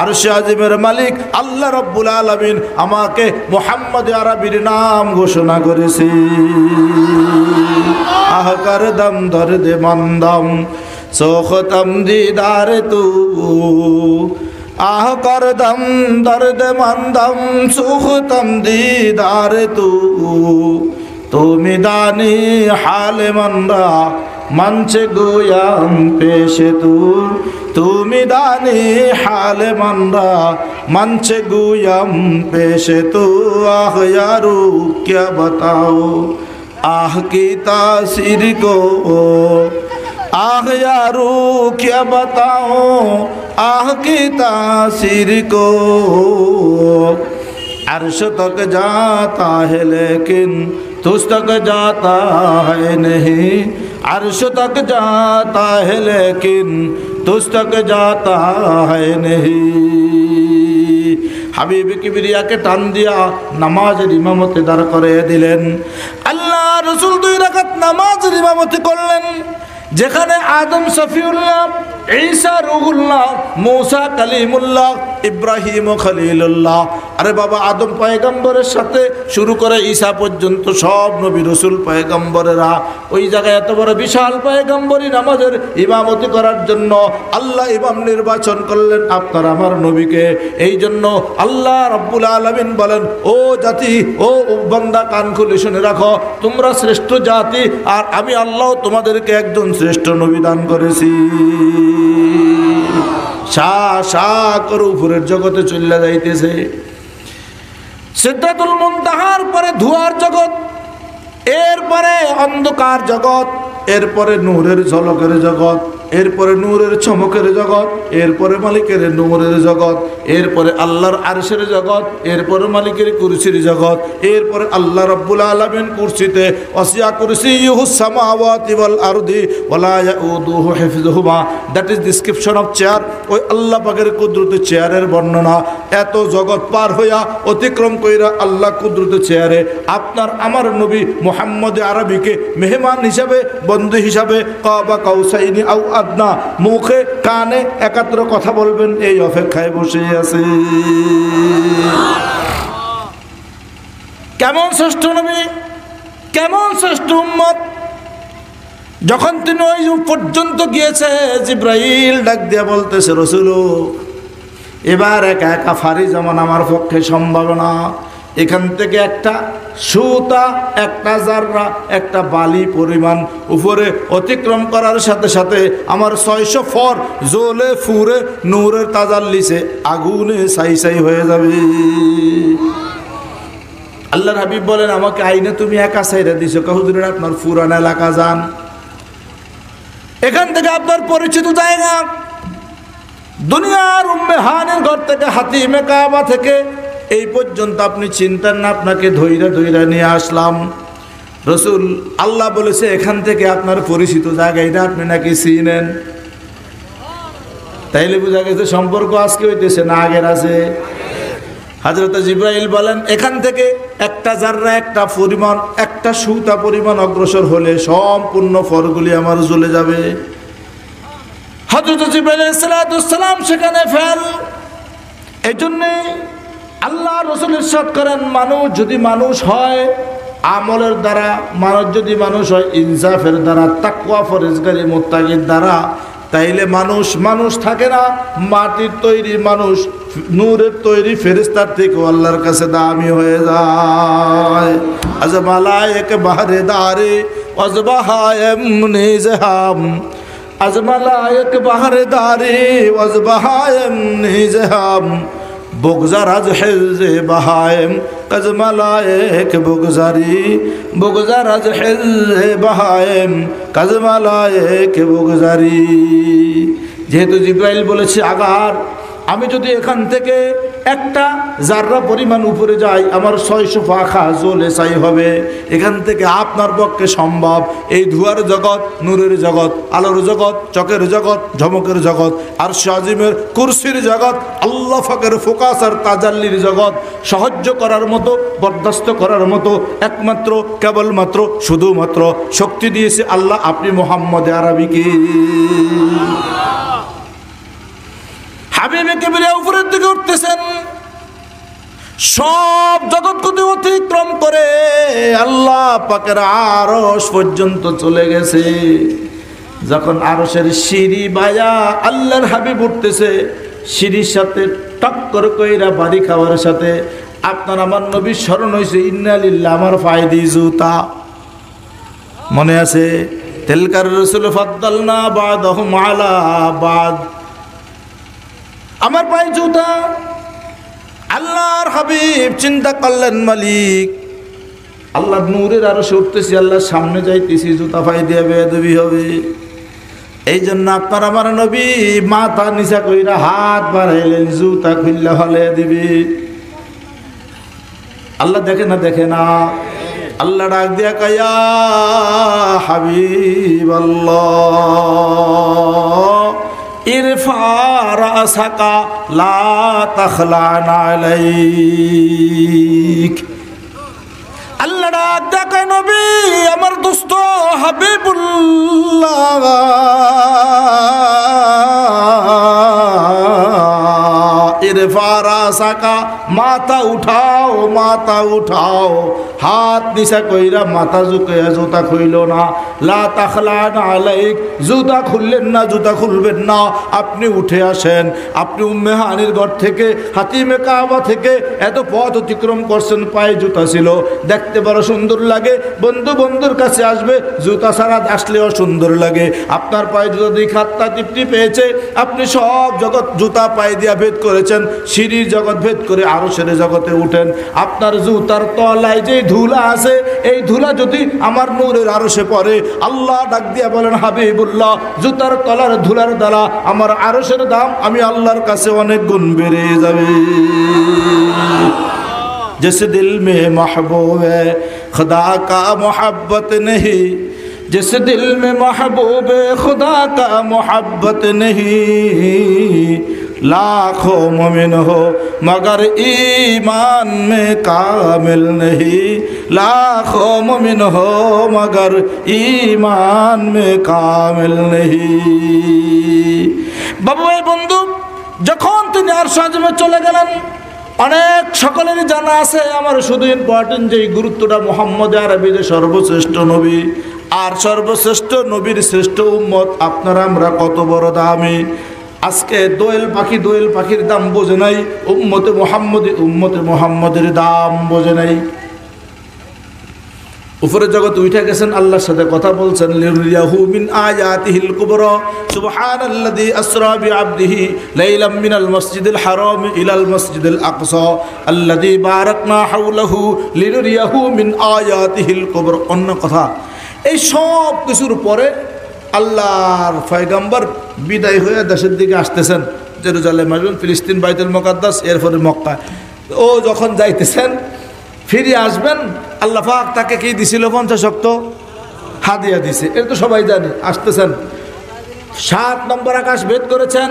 Speaker 1: আরশে আজিমের মালিক আল্লাহ রাব্বুল আলামিন আমাকে মুহাম্মদ আরবির নাম ঘোষণা করেছে। আহকার দম দর্দে মন্দম সোখতম দিদার তু, আহ কর দম দর্দ মন্দম সুখতম দিদার তু, তুমি দানি হালে মনরা মঞ্চে গোয়াম পেশে তু, তুমি দানি হালে মনরা মঞ্চে গোয়াম পেশে তু। আহ यारो क्या बताओ आह की तासीर को, आह यारो क्या बताओ आह की तासीर को, अर्श तक जाता है लेकिन तुझ तक जाता है नहीं, अर्श तक जाता है लेकिन तुझ तक जाता है नहीं। হাবিব কিবরিয়াকে টান দিয়া নামাজের ইমামতে দাঁড় করে দিলেন। আল্লাহ রসুল 2 রাকাত নামাজের ইমামতি করলেন, যেখানে আদম সফিউল্লাহ, ঈসা রুহুল্লাহ, মূসা কালিমুল্লাহ, ইব্রাহিম খলিলুল্লাহ, আরে বাবা আদম পয়গম্বরের সাথে শুরু করে ঈসা পর্যন্ত সব নবী রসুল পয়গম্বরেরা ওই জায়গায় এত বড় বিশাল পয়গম্বরী নামাজের ইমামতি করার জন্য আল্লাহ ইমাম নির্বাচন করলেন আপনার আমার নবীকে। এই জন্য আল্লাহ রাব্বুল আলামিন বলেন, ও জাতি, ও বান্দা, কান খুলে শুনে রাখো, তোমরা শ্রেষ্ঠ জাতি, আর আমি আল্লাহ তোমাদেরকে একজন শ্রেষ্ঠ নবী দান করেছি। শাহ শাহ করে উপরের জগতে চলে যাইতেছে। সিদরাতুল মুনতাহার পরে ধোঁয়ার জগৎ, এরপরে অন্ধকার জগৎ, এরপরে নূরের ঝলকের জগৎ, এরপরে নূরের চমকের জগৎ, এরপরে মালিকের নূরের জগৎ, এরপরে আল্লাহর আরশের জগৎ, এরপরে মালিকের কুরসির জগৎ, এরপরে আল্লাহ রাব্বুল আলামিন কুরসিতে ওয়াসিয়া কুরসিয়ুহুস সামাওয়াতি ওয়াল আরদি ওয়ালা ইয়াউদুহু হিফযুহুমা। That is description of chair. ওই আল্লাহ পাকের কুদরতে চেয়ারের বর্ণনা। এত জগৎ পার হইয়া অতিক্রম কইরা আল্লাহ কুদরতে চেয়ারে আপনার আমার নবী মুহাম্মদ আরবিকে মেহমান হিসাবে, বন্ধু হিসাবে, কাবা কাউসাইনি আও আদনা, মুখে কানে একাত্র কথা বলবেন এই অপেক্ষায় বসে আছে। কেমন শ্রেষ্ঠ নবী, কেমন শ্রেষ্ঠ উম্মত। যখন তিনি ওই পর্যন্ত গিয়েছে, জিব্রাইল ডাক দিয়া বলতেছে, রসুল এবার একা একা ফারি যেমন আমার পক্ষে সম্ভব না। এখান থেকে একটা সুতা, একটা জাররা, একটা বালি পরিমাণ উপরে অতিক্রম করার সাথে সাথে আমার 600 ফর জ্বলে ফুরে নূরের তাজাল্লিসে আগুনে ছাই ছাই হয়ে যাবে। আল্লাহর হাবিব বলেন, আমাকে আইনে তুমি একা ছাইরা দিছো, হুজুর আপনার পুরান এলাকা যান, এখান থেকে আপনার পরিচিত জায়গা, দুনিয়ার উম্মে হানের ঘর থেকে, হাতিমে কাবা থেকে এই পর্যন্ত আপনি চিন্তার না, আপনাকে ধৈর্য ধৈর্য নিয়ে আসলাম। রসুল আল্লাহ বলেছে এখান থেকে আপনার পরিচিত জায়গা, এটা আপনি নাকি চিনেন। তাইলে বোঝা গেছে সম্পর্ক আজকে হইতেছে না আগের আছে। হযরত জিব্রাইল বলেন, এখান থেকে একটা জাররা, একটা পরিমাণ, একটা সুতা পরিমাণ অগ্রসর হলে সম্পূর্ণ ফরগুলি আমার জ্বলে যাবে। হযরত জিব্রাইল আলাইহিস সালাম সেখানে ফেল। এই জন্যে আল্লাহ রসুল ইরশাদ করেন, মানুষ যদি মানুষ হয় আমলের দ্বারা, মানুষ যদি মানুষ হয় ইনসাফের দ্বারা, তাকওয়া ফরজগারি মুত্তাকির দ্বারা, তাইলে মানুষ মানুষ থাকে না, মাটির তৈরি মানুষ নূরের তৈরি ফেরেশতার থেকেও আল্লাহর কাছে দামি হয়ে যায়। আজ মালায়েক বাহরে দারে ওয়াজবাহায়েম নিজহাম, আজ মালায়েক বাহরে দারে ওয়াজবাহায়েম নিজহাম, বগজার আজ হেজে বাহায়েম কাজ মালায়েক বগজারি, বগজার আজ হেজে বাহায়েম কাজ মালায়েক বগজারি। যেহেতু জিব্রাইল বলেছে আগার আমি যদি এখান থেকে একটা জাররা পরিমাণ উপরে যাই আমার 600 পাখা জ্বলে ছাই হবে। এখান থেকে আপনার পক্ষে সম্ভব এই ধোঁয়ার জগৎ, নূরের জগৎ, আলোর জগৎ, চকের জগৎ, ঝমকের জগৎ, আর শাজিমের কুরসির জগৎ, আল্লাহ ফাকের ফোকাস আর তাজাল্লির জগৎ সাহায্য করার মতো, বরদাস্ত করার মতো একমাত্র কেবলমাত্র শুধুমাত্র শক্তি দিয়েছে আল্লাহ আপনি মুহাম্মদ আরবিকে। হাবিবে কিবরিয়া উপরের দিকে উঠতেছেন, সব জগৎকে অতিক্রম করে আল্লাহ পাকের আরশ পর্যন্ত চলে গেছে। যখন আরশের সিঁড়ি বায়া আল্লাহর হাবিব উঠতেছে, সিঁড়ির সাথে টক্কর কইরা বাড়ি খাওয়ার সাথে আপনার আমার নবী স্মরণ হয়েছে ইন্না লিল্লাহ আমার ফায়দি জুতা মনে আছে? তেলকার রাসূল ফাদ্দালনা বাদাহুম আলা বাদ, আমার পায়ে জুতা। আল্লাহর হাবিব চিন্তা করলেন মালিক আল্লাহ নূরের আরশে উঠতেছি, আল্লাহর সামনে যাইতেছি, জুতা পায়ে দিয়ে বেয়াদবি হবে। এই জন্য আপনার আমার নবী মাথা নিচা কইরা হাত বাড়াইলেন, জুতা খুললে হলে দিবি। আল্লাহ দেখে না, দেখে না? আল্লাহ ডাক দিয়া কায়া হাবিব আল্লাহ ইরফা রাসাকা লা তাখলানা আলাইক। আল্লাহ ডাক দেখা নবী আমার দোস্ত হাবিবুল্লাহ ইরফা রাসাকা, মাথা উঠাও, মাথা উঠাও, হাত নিচা কইরা মাথা ঝুঁকাইয়া জুতা খুইল না। লা তাখলানা আলাইক, জুতা খুললেন না, জুতা খুলবেন না, আপনি উঠে আসেন। আপনি উম্মে হানির ঘর থেকে হাতিমে কাবা থেকে এত পথ অতিক্রম করছেন, পায়ে জুতা ছিল, দেখতে বড় সুন্দর লাগে, বন্ধু বন্ধুর কাছে আসবে, জুতা ছাড়া আসলেও সুন্দর লাগে। আপনার পায়ে জুতা দিয়ে খাত্তা তৃপ্তি পেয়েছে, আপনি সব জগৎ জুতা পায়ে দিয়া ভেদ করেছেন, সিঁড়ির জগৎ ভেদ করে আরশের জগতে উঠেন। আপনার জুতার তলায় যে ধুলা আছে, এই ধুলা যদি আমার নূরের আরশে পড়ে, আল্লাহ ডাক দিয়া বলেন হাবিবুল্লাহ জুতার তলার ধুলার দ্বারা আমার আরশের দাম আমি আল্লাহর কাছে অনেক গুণ বেড়ে যাবে। जिस दिल में महबूब है खुदा का मोहब्बत नहीं, जिस दिल में महबूब खुदा का मोहब्बत नहीं, लाखों मोमिन हो मगर ईमान में कामिल नहीं, लाखों मोमिन हो मगर ईमान में कामिल नहीं। बाबू भाई बंधु যখন তিনি আর সাজমে চলে গেলেন, অনেক সকলেরই জানা আছে, আমার শুধু ইম্পর্টেন্ট যে গুরুত্বটা মুহাম্মদ আরবি যে সর্বশ্রেষ্ঠ নবী, আর সর্বশ্রেষ্ঠ নবীর শ্রেষ্ঠ উম্মত আপনারা আমরা কত বড় দামি। আজকে দোয়েল পাখি, দোয়েল পাখির দাম বোঝে নাই, উম্মতে মুহাম্মদের দাম বোঝে নাই। উপরে জগৎ উঠে গেছেন, আল্লাহর সাথে কথা বলছেন। লিরিয়াহু মিন আয়াতিহিল কুবরা সুবহানাল্লাযী আসরা বিআবদিহি লাইলাম মিনাল মসজিদিল হারাম ইলাল মসজিদিল আকসা আল্লাযী বারাকনা হাওলাহু লিরিয়াহু মিন আয়াতিহিল কুবরা। অন্য কথা, এই সব কিছুর পরে আল্লাহর পয়গম্বর বিদায় হয়ে দেশের দিকে আসতেছেন, জেরুজালেম আসবেন, ফিলিস্তিন বাইতুল মুকাদ্দাস, এরপরে মক্কা। ও যখন যাইতেছেন, ফিরে আসবেন, আল্লাহ পাক তাকে কি দিছিল? 50 ওয়াক্ত হাদিয়া দিছে, এটা তো সবাই জানে। আসতেছেন, 7 নম্বর আকাশ ভেদ করেছেন,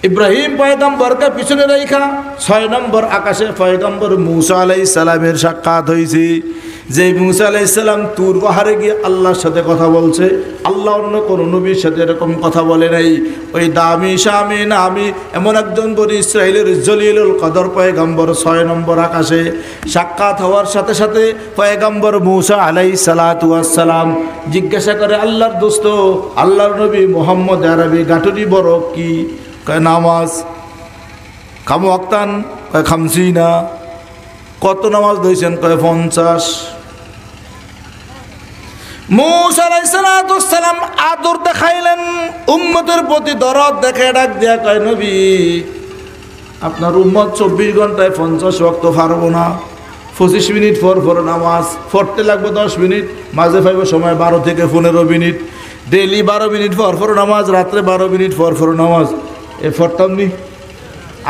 Speaker 1: ইব্রাহিম পয়গম্বরকে পিছনে রেখা 6 নম্বর আকাশে পয়গম্বর মূসা আলাইহিস সালামের সাক্ষাৎ হয়েছে। যে মুসা আলাইহিস সালাম তুর পাহাড়ে গিয়ে আল্লাহর সাথে কথা বলছে, আল্লাহ অন্য কোন নবীর সাথে এরকম কথা বলে নাই। ওই দামি শামি নামি এমন একজন বনি ইসরাইলের জলিলুল কদর পয়গম্বর 6 নম্বর আকাশে সাক্ষাৎ হওয়ার সাথে সাথে পয়গম্বর মুসা আলাইহিস সালাতু ওয়াস সালাম জিজ্ঞাসা করে, আল্লাহর দোস্ত, আল্লাহর নবী মুহাম্মদ আরবি গাটুরি বড় কি? কয় নামাজ। কাম ওয়াক্তান? কয় খামসিনা। কত নামাজ ধইছেন? কয় 50। মুসা আলাইহিস সালাতু ওয়াস সালাম আদর দেখাইলেন, উম্মতের প্রতি দরদ দেখে ডাক দিয়া কয়, নবী আপনার উম্মত 24 ঘন্টায় 50 ওয়াক্ত পারবো না। 25 মিনিট পর পর নামাজ পড়তে লাগবে, 10 মিনিট মাঝে পাইব সময় 12 থেকে 15 মিনিট। ডেইলি 12 মিনিট পর পর নামাজ, রাত্রে 12 মিনিট পর পর নামাজ। এ পড়তাম নি?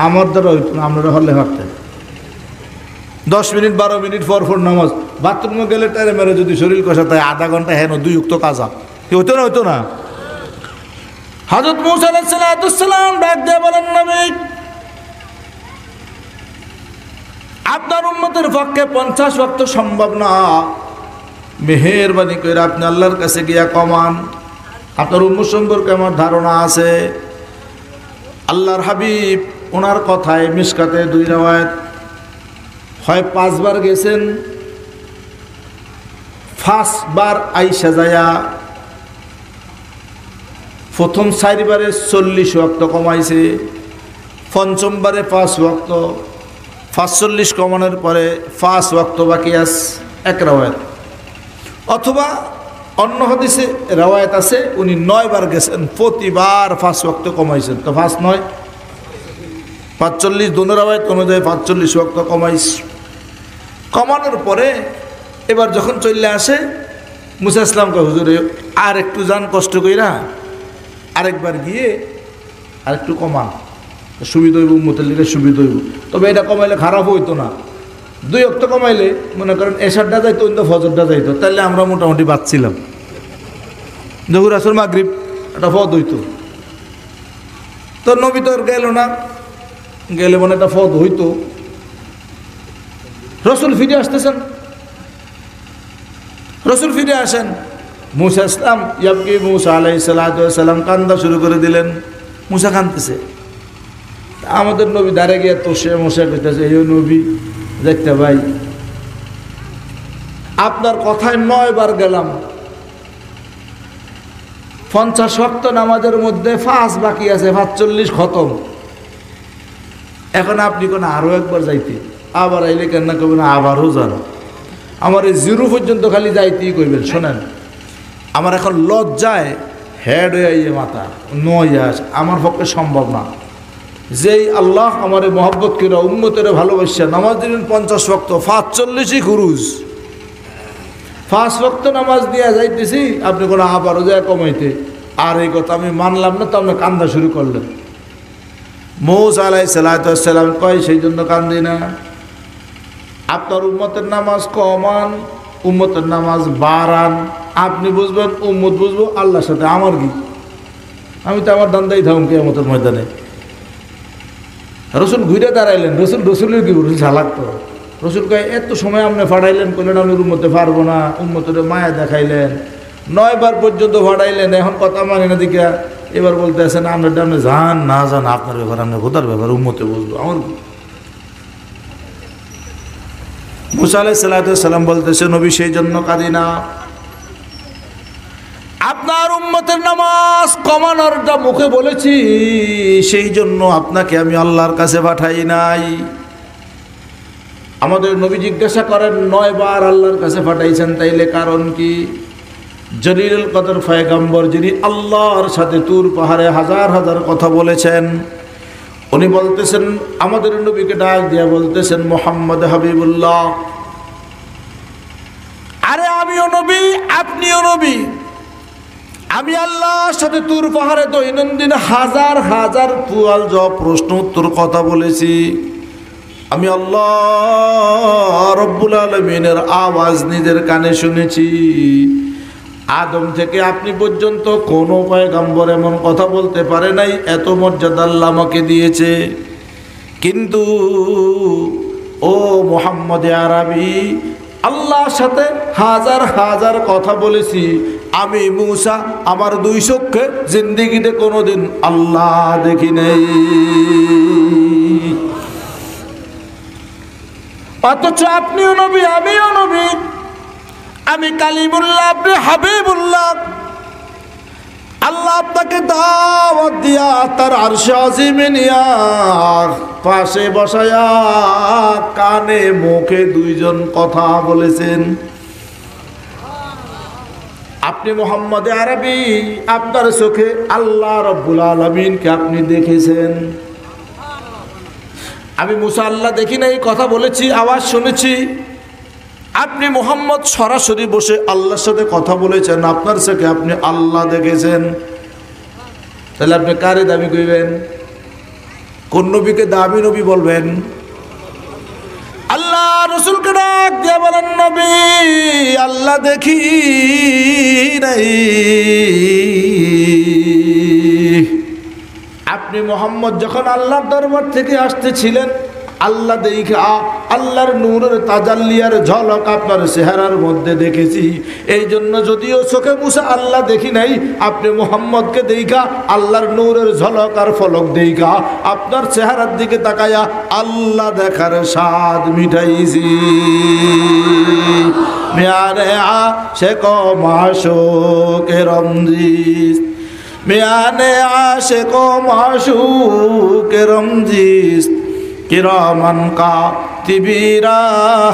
Speaker 1: আমার দ্বারা হইতো না, আপনারা হলে পারতেন। 10 মিনিট 12 মিনিট পর পর নামাজ। বাথরুমে গেলে টাইরে মেরে যদি শরীর কষা তাই আধা ঘন্টা হেন 2 উক্ত কাজা কি হইতো না? হইতো না। হযরত মুসা আলাইহিস সালাম ডাক দিয়ে বলেন, নবী আপনার উম্মতের পক্ষে 50 ওয়াক্ত সম্ভব না, মেহেরবানি করে আপনি আল্লাহর কাছে গিয়া কমান। আপনার উম্মত সম্পর্কে আমার ধারণা আছে। আল্লাহর হাবিব ওনার কথায় মিশকাতে 2 রাওয়ায়াত, হয় 5 বার গেছেন, 5 বার আইসা যায়া প্রথম 4 বারে 40 ওয়াক্ত কমাইছে, পঞ্চম বারে 5 ওয়াক্ত, 45 কমানোর পরে 5 ওয়াক্ত বাকি আছে, 1 রাওয়ায়াত। অথবা অন্য হাদিসে রাওয়ায়াত আছে উনি 9 বার গেছেন, প্রতিবার 5 ওয়াক্ত কমাইছেন। তো 5 9 45, দোনো রাওয়ায়াত অনুযায়ী 45 ওয়াক্ত কমাইছে। কমানোর পরে এবার যখন চলে আসে, মুসা ইসলাম কয়, হুজুর আর একটু যান কষ্ট কইরা, আরেকবার গিয়ে আর একটু কমান, সুবিধা হইব, উম্মতের লিগে সুবিধা হইব। তবে এটা কমাইলে খারাপ হইতো না। 2 ওয়াক্ত কমাইলে মনে করেন এশারটা যাইতো, অন্য ফজরটা যাইতো, তাহলে আমরা মোটামুটি বাঁচছিলাম। জহুর আসর মাগরিব একটা ফদ হইতো। তো নবী তো গেল না, গেলে মানে একটা ফদ হইতো। রসুল ফিরে আসতেছেন, রসুল ফিরে আসেন। মুসা ইসলাম ইয়াবকি মুসা আলাইহিস সালাম কান্দা শুরু করে দিলেন। মুসা কান্দতেছে। আমাদের নবী দাঁড়ে গিয়ে তোষে মশা কইতেছে, এই নবী দেখতে ভাই, আপনার কথায় 9 বার গেলাম, 50 ওয়াক্ত নামাজের মধ্যে 5 বাকি আছে, 45 খতম। এখন আপনি কোন আরো একবার যাইতে, আবার আইলে কেন না কবেন আবারও যান। আমার এই 0 পর্যন্ত খালি যাইতেই কইবেন। শোনেন, আমার এখন লজ্জায় হেড হয়ে আইয়ে মাথা 9 আমার পক্ষে সম্ভব না। যেই আল্লাহ আমার মহব্বত করে উম্মতের ভালোবাসা নামাজ দিলেন 50 ওয়াক্ত, 45ই খুরুজ, 5 ওয়াক্ত নামাজ দিয়া যাইতেছি, আপনি কোনো আবারও যায় কমাইতে। আর এই কথা আমি মানলাম না, তো আপনি কান্দা শুরু করলেন। মুসা আলাইহিস সালাম কয়, সেই জন্য কান্দি না, আপনার উম্মতের নামাজ কমান, উম্মতের নামাজ বাড়ান। আপনি বুঝবেন, উম্মত বুঝবো, আল্লাহর সাথে আমার কি? আমি তো আমার দান্দাই থাকুন কিয়ামতের ময়দানে। রসুল ঘুরে দাঁড়াইলেন। রসুলের কি রসুল চালাক তো। রসুল কয়, এত সময় আপনি ফাটাইলেন, কইলেন আমি উম্মতে পারবো না, উম্মতের মায়া দেখাইলেন, 9 বার পর্যন্ত ফাটাইলেন, এখন কথা মানে না দিকে এবার বলতে আছেন আপনার আপনি যান না যান, আপনার ব্যাপার, আপনার খোদার ব্যাপার, উম্মতে বুঝবো আমার। মুসা আলাইহিস সালাম বলতেছে, নবী সেই জন্য কাঁদি না, আপনার উম্মতের নামাজ কমানোরটা মুখে বলেছি, সেই জন্য আপনাকে আমি আল্লাহর কাছে পাঠাই নাই। আমাদের নবী জিজ্ঞাসা করেন, 9 বার আল্লাহর কাছে পাঠাইছেন, তাইলে কারণ কি? জলিলুল কদর পয়গম্বর, যিনি আল্লাহর সাথে তুর পাহাড়ে হাজার হাজার কথা বলেছেন, উনি বলতেছেন, আমাদের নবীকে ডাক দিয়া বলতেছেন, মুহাম্মদ হাবিবুল্লাহ, আরে আমিও নবী, আপনিও নবী। আমি আল্লাহর সাথে তুর পাহাড়ে দৈনন্দিন হাজার হাজার পুয়াল জব প্রশ্ন উত্তর কথা বলেছি। আমি আল্লাহ রব্বুল আলামিনের আওয়াজ নিজের কানে শুনেছি। আদম থেকে আপনি পর্যন্ত কোনো পয়গম্বর এমন কথা বলতে পারে নাই, এত মর্যাদা আল্লাহ আমাকে দিয়েছে। কিন্তু ও মুহাম্মদ আরবি, আল্লাহর সাথে হাজার হাজার কথা বলেছি। আমি মূসা আমার 2 চক্ষে জিন্দেগিতে কোনোদিন আল্লাহ দেখি নাই। অথচ আপনিও নবী, আমিও নবী। আমি কালিমুল্লাহ, আপনি হাবিবুল্লাহ। আল্লাহ আপনাকে দাওয়াত দিয়া তার আরশে আজিমে নিয়া পাশে বসায়া কানে মুখে 2 জন কথা বলেছেন। আপনি মুহাম্মদ আরবি, আপনার চোখে আল্লাহ রাব্বুল আলামিনকে আপনি দেখেছেন। আমি মূসা আল্লাহ দেখি নাই, কথা বলেছি, আওয়াজ শুনেছি। আপনি মুহাম্মদ সরাসরি বসে আল্লাহর সাথে কথা বলেছেন, আপনার চোখে আপনি আল্লাহ দেখেছেন। তাহলে আপনি কারে দাবি করবেন? কোন নবীকে দাবি নবী বলবেন? আল্লাহ রাসূলকে ডাক দিয়ে বলেন, নবী আল্লাহ দেখি নাই। আপনি মুহাম্মদ যখন আল্লাহর দরবার থেকে আসতেছিলেন, আল্লাহ দেখা আল্লাহর নূরের তাজাল্লিয়ার ঝলক আপনার চেহারার মধ্যে দেখেছি। এই জন্য যদিও চোখে মূসা আল্লাহ দেখি নাই, আপনি মুহাম্মদকে দেখা আল্লাহর নূরের ঝলক আর ফলক দেখা আপনার চেহারার দিকে তাকায়া আল্লাহ দেখার স্বাদ মিটাইছি। মিয়ানে আশিক মাশূকে রমজিস, মিয়ানে আশিক মাশূকে রমজিস, কিরামান কাতিবিরা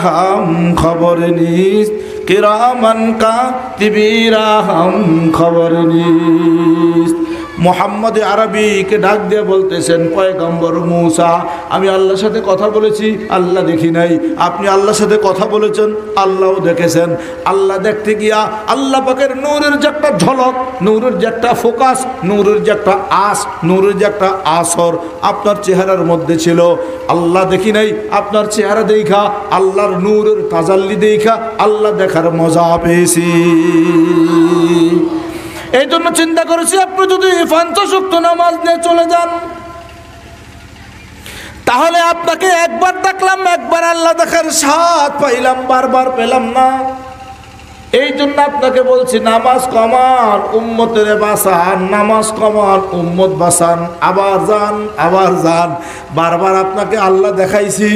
Speaker 1: হাম খবর নিস, কিরামান কাতিবিরা হাম খবর নিস। মুহাম্মদ আরবিকে ডাক দিয়ে বলতেছেন, পয়গম্বর মূসা আমি আল্লাহর সাথে কথা বলেছি, আল্লাহ দেখি নাই। আপনি আল্লাহর সাথে কথা বলেছেন, আল্লাহও দেখেছেন। আল্লাহ দেখতে গিয়া আল্লাহ পাকের নূরের যে একটা ঝলক, নূরের যে একটা ফোকাস, নূরের যে একটা আস, নূরের যে একটা আসর আপনার চেহারার মধ্যে ছিল। আল্লাহ দেখি নাই, আপনার চেহারা দেখা আল্লাহর নূরের তাজাল্লি দেখা আল্লাহ দেখার মজা পেয়েছি। এই জন্য চিন্তা করেছি, আপনি যদি ৫ ওয়াক্ত নামাজ নিয়ে চলে যান, তাহলে আপনাকে একবার দেখলাম, একবার আল্লাহ দেখার স্বাদ পাইলাম, বারবার পেলাম না। এই জন্য আপনাকে বলছি, নামাজ কমান, উম্মতের বাঁচান, নামাজ কমান, উম্মত বাঁচান। আবার যান, আবার যান, বারবার আপনাকে আল্লাহ দেখাইছি,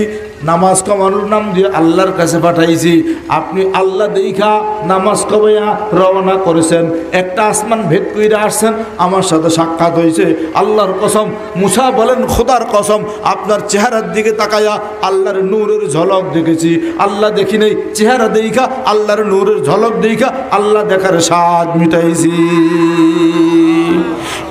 Speaker 1: নামাজ কমানোর নাম দিয়ে আল্লাহর কাছে পাঠাইছি। আপনি আল্লাহ দেখা নামাজ কমাইয়া রওনা করেছেন, একটা আসমান ভেদ কইরা আসছেন, আমার সাথে সাক্ষাৎ হয়েছে। আল্লাহর কসম, মূসা বলেন খোদার কসম, আপনার চেহারার দিকে তাকাইয়া আল্লাহর নূরের ঝলক দেখেছি। আল্লাহ দেখি নেই, চেহারা দেখা আল্লাহর নূরের ঝলক দেখা আল্লাহ দেখার স্বাদ মিটাইছি।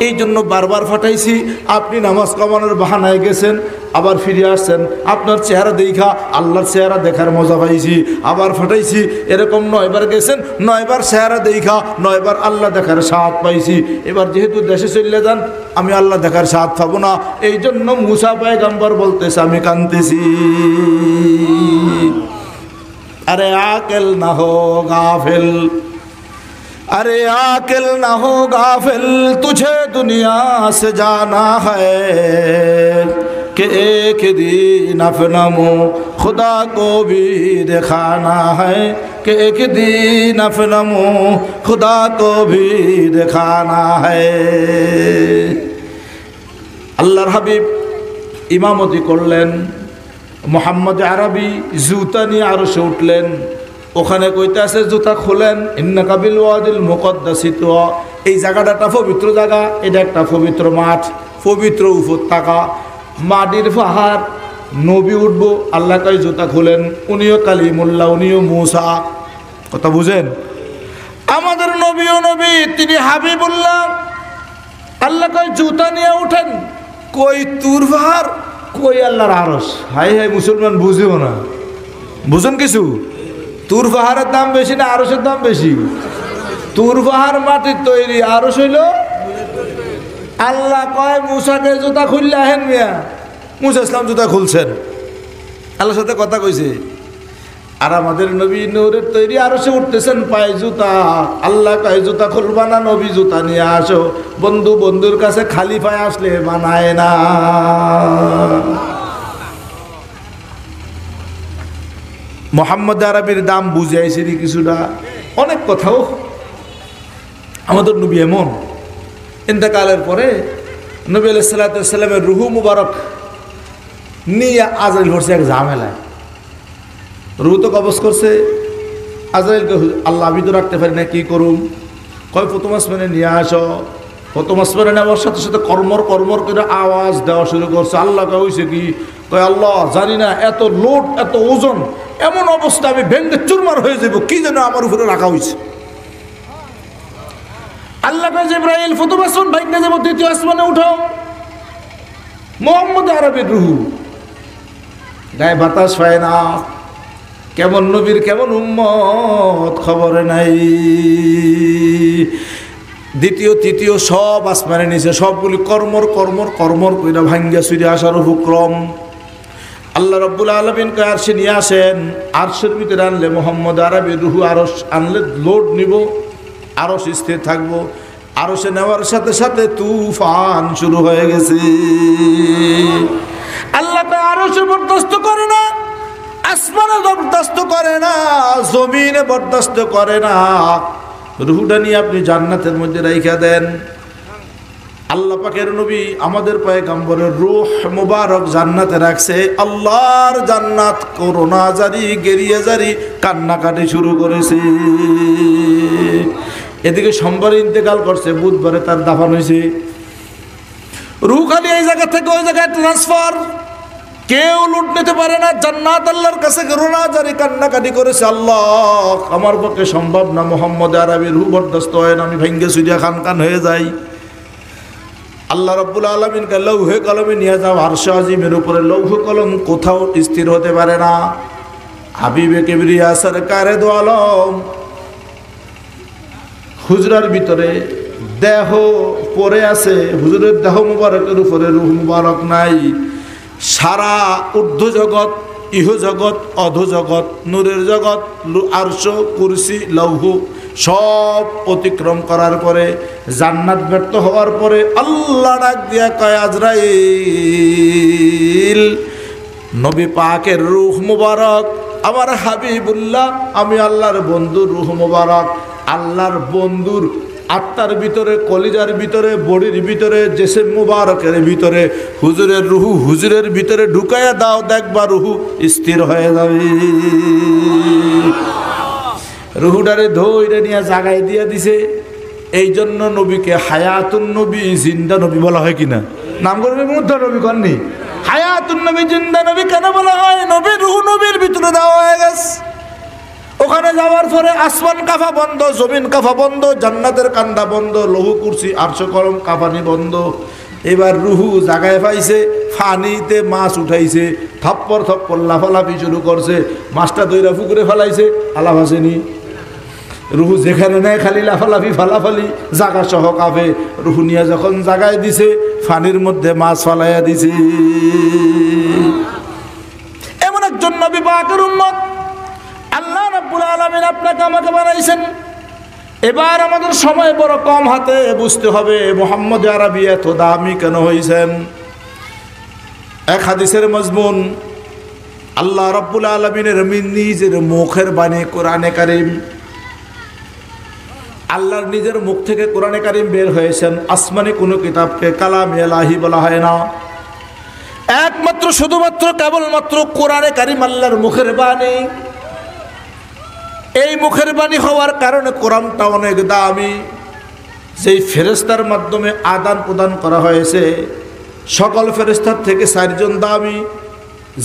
Speaker 1: এই জন্য বারবার ফাটাইছি। আপনি নামাজ কমানোর বাহানায় গেছেন, আবার ফিরে আসছেন, আপনার চেহারা দেখা আল্লাহর চেহারা দেখার মজা পাইছি। আবার ফাটাইছি, এরকম 9 বার গেছেন, 9 বার চেহারা দেখা 9 বার আল্লাহ দেখার স্বাদ পাইছি। এবার যেহেতু দেশে চলে যান, আমি আল্লাহ দেখার স্বাদ পাবো না। এই জন্য মূসা পয়গম্বর বলতেছে, আমি কাঁদতেছি। আরে আকেল না হো গাফিল, अरे आकिल ना हो गाफिल, तुझे दुनिया से जाना है कि एक दिन अपना मुँह खुदा को भी दिखाना है, कि एक दिन अपना मुँह खुदा को भी दिखाना है। আল্লাহর হাবিব ইমামতি করলেন, মুহাম্মদ আরবি জুতা নিয়ে আরশে উঠলেন। ওখানে কইতে আছে, জুতা খোলেন, ইন্নাকা বিল ওয়াদিল মুকদ্দাসি তুয়া। এই জায়গাটা একটা পবিত্র জায়গা, এটা একটা পবিত্র মাঠ, পবিত্র উপত্যকা, মাটির পাহাড়, নবী উঠবো, আল্লাহ কয় জুতা খোলেন। উনিও কালিমুল্লাহ, উনিও মূসা, কথা বুঝেন? আমাদের নবীও নবী, তিনি হাবিবুল্লাহ। আল্লাহ কয় জুতা নিয়ে উঠেন, কই তুর পাহাড়, কই আল্লাহর আরশ। হাই হাই মুসলমান বুঝিও না, বুঝুন কিছু? তুর পাহাড়ের দাম বেশি না আরশের দাম বেশি? তুর পাহাড় মাটির তৈরি, আরশ হইল। আল্লাহ কয় মূসাকে জুতা খুললে আহেন মিয়া। মূসা ইসলাম জুতা খুলছেন, আল্লাহর সাথে কথা কইছে। আর আমাদের নবী নূরের তৈরি আরশে উঠতেছেন, পায়ে জুতা। আল্লাহ কয় জুতা খুলবা না, নবী জুতা নিয়ে আসো। বন্ধু বন্ধুর কাছে খালি পায়ে আসলে মানায় না। মোহাম্মদ আরবির দাম বুঝে আইসি কিছুটা, অনেক কথাও। আমাদের নবী এমন ইন্তেকালের পরে নবী আলাইহিস সালাতু ওয়াস সালামের রুহু মুবারক নিয়ে আজরাইল পড়ছে এক ঝামেলায়। রুহু তো কবজ করছে, আজরাইলকে আল্লাহ আমি তো রাখতে পারি না, কি করুম? কয় প্রথম আসমানে নিয়ে আসো। প্রথম আসমানে নেওয়ার সাথে সাথে কর্মর করে আওয়াজ দেওয়া শুরু করছে। আল্লাহ হয়েছে কি? কয় আল্লাহ জানি না, এত লোড এত ওজন, এমন অবস্থা আমি ভেঙ্গে চুরমার হয়ে যাব, কি যেন আমার উপরে রাখা হয়েছে। আল্লাহ কয় জিবরাইল প্রথম আসমান ভাঙতে যাবো, দ্বিতীয় আসমানে উঠাও। মোহাম্মদ আরবির রুহু গায়ে বাতাস পায় না, কেমন নবীর কেমন উম্মত খবরে নাই। দ্বিতীয় তৃতীয় সব আসমানে নিচে সবগুলি কর্মর কইরা ভাঙ্গা চুরে আসার উপক্রম। আল্লাহ রাব্বুল আলামিন কয় আরশে নিয়ে আসেন। আরশের ভিতরে আনলে মোহাম্মদ আরবির রুহু, আরশ আনলে লোড নিব, আরশ স্থির থাকবো। আরশে নেওয়ার সাথে সাথে তুফান শুরু হয়ে গেছে। আল্লাহ কয় আরশে বরদাস্ত করে না, আসমানে বরদাস্ত করে না, জমিনে বরদাস্ত করে না। রুহুটা নিয়ে আপনি জান্নাতের মধ্যে রাইখা দেন। আল্লাহ পাকের নবী আমাদের পয়গম্বরের রূহ মুবারক জান্নাতে রাখছে। আল্লাহর জান্নাত করোনা জারি গেরিয়ে জারি কান্নাকাটি শুরু করেছে। এদিকে সোমবারে ইন্তেকাল করছে, বুধবারে তার দাফন হয়েছে। রূহ খালি এই জায়গা থেকে ওই জায়গায় ট্রান্সফার, কেউ লুট নিতে পারে না। জান্নাত আল্লাহর কাছে করোনা জারি কান্নাকাটি করেছে। আল্লাহ আমার পক্ষে সম্ভব না, মোহাম্মদ আরবির রূহ বরদাস্ত হয় না, আমি ভেঙ্গে সুইয়া খান হয়ে যাই। আল্লাহ রাব্বুল আলামিনকে লৌহে কলমে নিয়ে যাও। আরশ আজিমের উপরে লৌহ কলম কোথাও স্থির হতে পারে না। হাবিবে কিবরিয়া সরকারে দো আলম হুজরার ভিতরে দেহ পড়ে আছে, হুজুরের দেহ মুবারকের উপরে রূহ মুবারক নাই। সারা ঊর্ধ্ব জগৎ, ইহ জগৎ, অধ জগৎ, নূরের জগৎ, আরশ, কুরসি, লৌহ সব অতিক্রম করার পরে জান্নাত ব্যর্থ হওয়ার পরে আল্লাহ ডাক দিয়া কয় আজরাইল, নবী পাকের রূহ মুবারক, আমার হাবিবুল্লাহ, আমি আল্লাহর বন্ধুর রূহ মুবারক, আল্লাহর বন্ধুর আত্মার ভিতরে, কলিজার ভিতরে, বডির ভিতরে, জেসেম মুবারকের ভিতরে হুজুরের রুহু হুজুরের ভিতরে ঢুকাইয়া দাও, দেখবা রুহু স্থির হয়ে যাবে। রুহুডারে ধৈর্য নিয়ে জাগাই দিয়ে দিছে। এই জন্য নবীকে হায়াতুন নবী, জিন্দা নবী বলা হয় কিনা? নাম করবে মুদ্রা নবী কননি, হায়াতুন নবী, জিন্দা নবী কেন বলা হয়? নবীর রুহু নবীর ভিতরে দেওয়া হয়ে গেছে। ওখানে যাওয়ার পরে আসমান কাফা বন্ধ, জমিন কাফা বন্ধ, জান্নাতের কান্দা বন্ধ, লৌহ কুরসি আরশ কলম কাফানি বন্ধ। এবার রুহু জাগায় পাইছে, ফানিতে মাছ উঠাইছে, থপ্পর লাফালাফি শুরু করছে। মাছটা দইরা পুকুরে ফেলাইছে, আলাপ আসেনি। রুহু যেখানে নেয় খালি লাফালাফি ফালাফালি, জাগা সহ কাফে। রুহু নিয়ে যখন জাগায় দিছে, ফানির মধ্যে মাছ ফালাইয়া দিছে। এমন একজন নবী পাকের উম্মত আল্লাহ রাব্বুল আলামিন আপনাকে আমাকে বানাইছেন। এবার আমাদের সময় বড় কম হাতে, বুঝতে হবে মুহাম্মদ আরবি এত দামি কেন হয়েছেন। এক হাদিসের মজমুন, আল্লাহ রাব্বুল আলামিনের নিজের মুখের বাণী কোরআনে কারীম, আল্লাহর নিজের মুখ থেকে কোরআনে কারীম বের হয়েছেন। আসমানি কোনো কিতাবকে কালামে ইলাহি বলা হয় না। একমাত্র শুধুমাত্র কেবলমাত্র কোরআনে কারীম আল্লাহর মুখের বাণী। এই মুখের বাণী হওয়ার কারণে কোরআনটা অনেক দামি। সেই ফেরেশতার মাধ্যমে আদান প্রদান করা হয়েছে। সকল ফেরেশতার থেকে 4 জন দামি,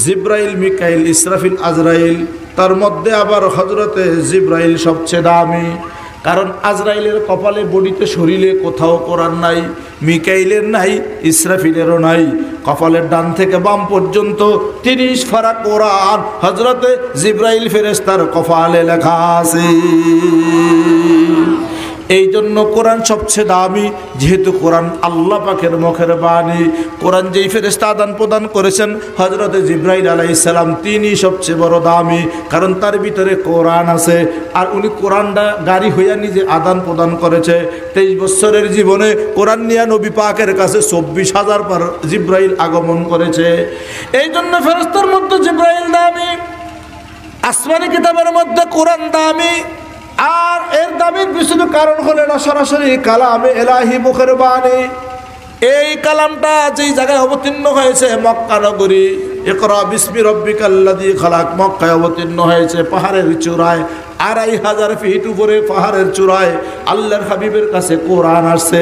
Speaker 1: জিব্রাইল, মিকাইল, ইসরাফিল, আজরাইল। তার মধ্যে আবার হযরতে জিব্রাইল সবচেয়ে দামি, কারণ আজরাইলের কপালে, বডিতে, শরীরে কোথাও কোরআন নাই, মিকাইলের নাই, ইসরাফিলেরও নাই। কপালের ডান থেকে বাম পর্যন্ত 30 ফারা কোরআন হযরতে জিব্রাইল ফেরেশতার কপালে লেখা আছে। এই জন্য কোরআন সবচেয়ে দামি, যেহেতু কোরআন আল্লাহ পাকের মুখের বাণী। কোরআন যেই ফেরেশতা আদান প্রদান করেছেন হযরতে জিব্রাইল আলাইহিস সালাম, তিনি সবচেয়ে বড় দামি, কারণ তার ভিতরে কোরআন আছে। আর উনি কোরআনটা গাড়ি হইয়া নিজে আদান প্রদান করেছে। 23 বছরের জীবনে কোরআন নিয়ে নবী পাকের কাছে 24,000 বার জিব্রাইল আগমন করেছে। এই জন্য ফেরেশতার মধ্যে জিব্রাইল দামি। আসমানি কিতাবের মধ্যে কোরআন দামি, আর এর দামির পিছনে কারণ হলো না সরাসরি কালামে ইলাহি, মুখের বাণী। এই কালামটা যেই জায়গায় অবতীর্ণ হয়েছে মক্কা নগরী, ইকরা বিসমি রব্বিকাল্লাযী খালাক, মক্কায় অবতীর্ণ হয়েছে পাহাড়ের চূড়ায়, 2500 ফিট উপরে পাহাড়ের চূড়ায় আল্লাহর হাবিবের কাছে কোরআন আসছে।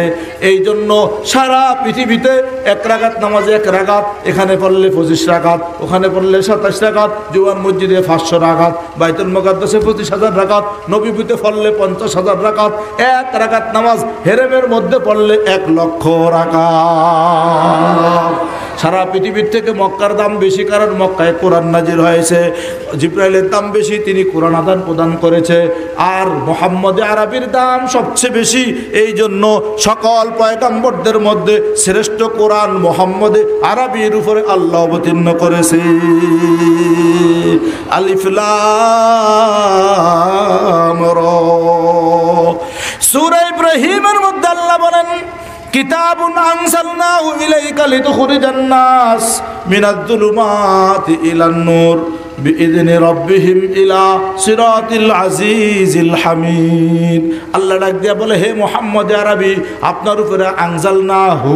Speaker 1: এই জন্য সারা পৃথিবীতে 1 রাকাত নামাজে 1 রাকাত, এখানে পড়লে 25 রাকাত, ওখানে পড়লে 27 রাকাত, জুমার মসজিদে 500 রাকাত, বাইতুল মুকাদ্দাসে 25,000 রাকাত, নবীতে পড়লে 50,000 রাকাত, 1 রাকাত নামাজ হেরেমের মধ্যে পড়লে 1,00,000 রাকাত। সারা পৃথিবীর থেকে মক্কার দাম বেশি, কারণ মক্কায় কোরআন নাজিল হয়েছে। জিব্রাইলের দাম বেশি, তিনি কোরআন আদান প্রদান করেছে। আর মুহাম্মদে আরবির দাম সবচেয়ে বেশি, এই জন্য সকল পয়গম্বরদের মধ্যে শ্রেষ্ঠ কোরআন মুহাম্মদে আরবির উপরে আল্লাহ অবতীর্ণ করেছে। আলিফ লাম রা। সূরা ইব্রাহিমের মধ্যে আল্লাহ বলেন, কিতাবুন আনজালনাহু ইলাইকা লিতুখরিজান নাস মিনাজ যুলুমাতি ইলান নূর বিইذনি রাব্বিহিম ইলা সিরাতিল আজিজিল হামিদ। আল্লাহ ডাক দিয়া বলে, হে মুহাম্মদ আরবি, আপনার উপরে আনজালনাহু,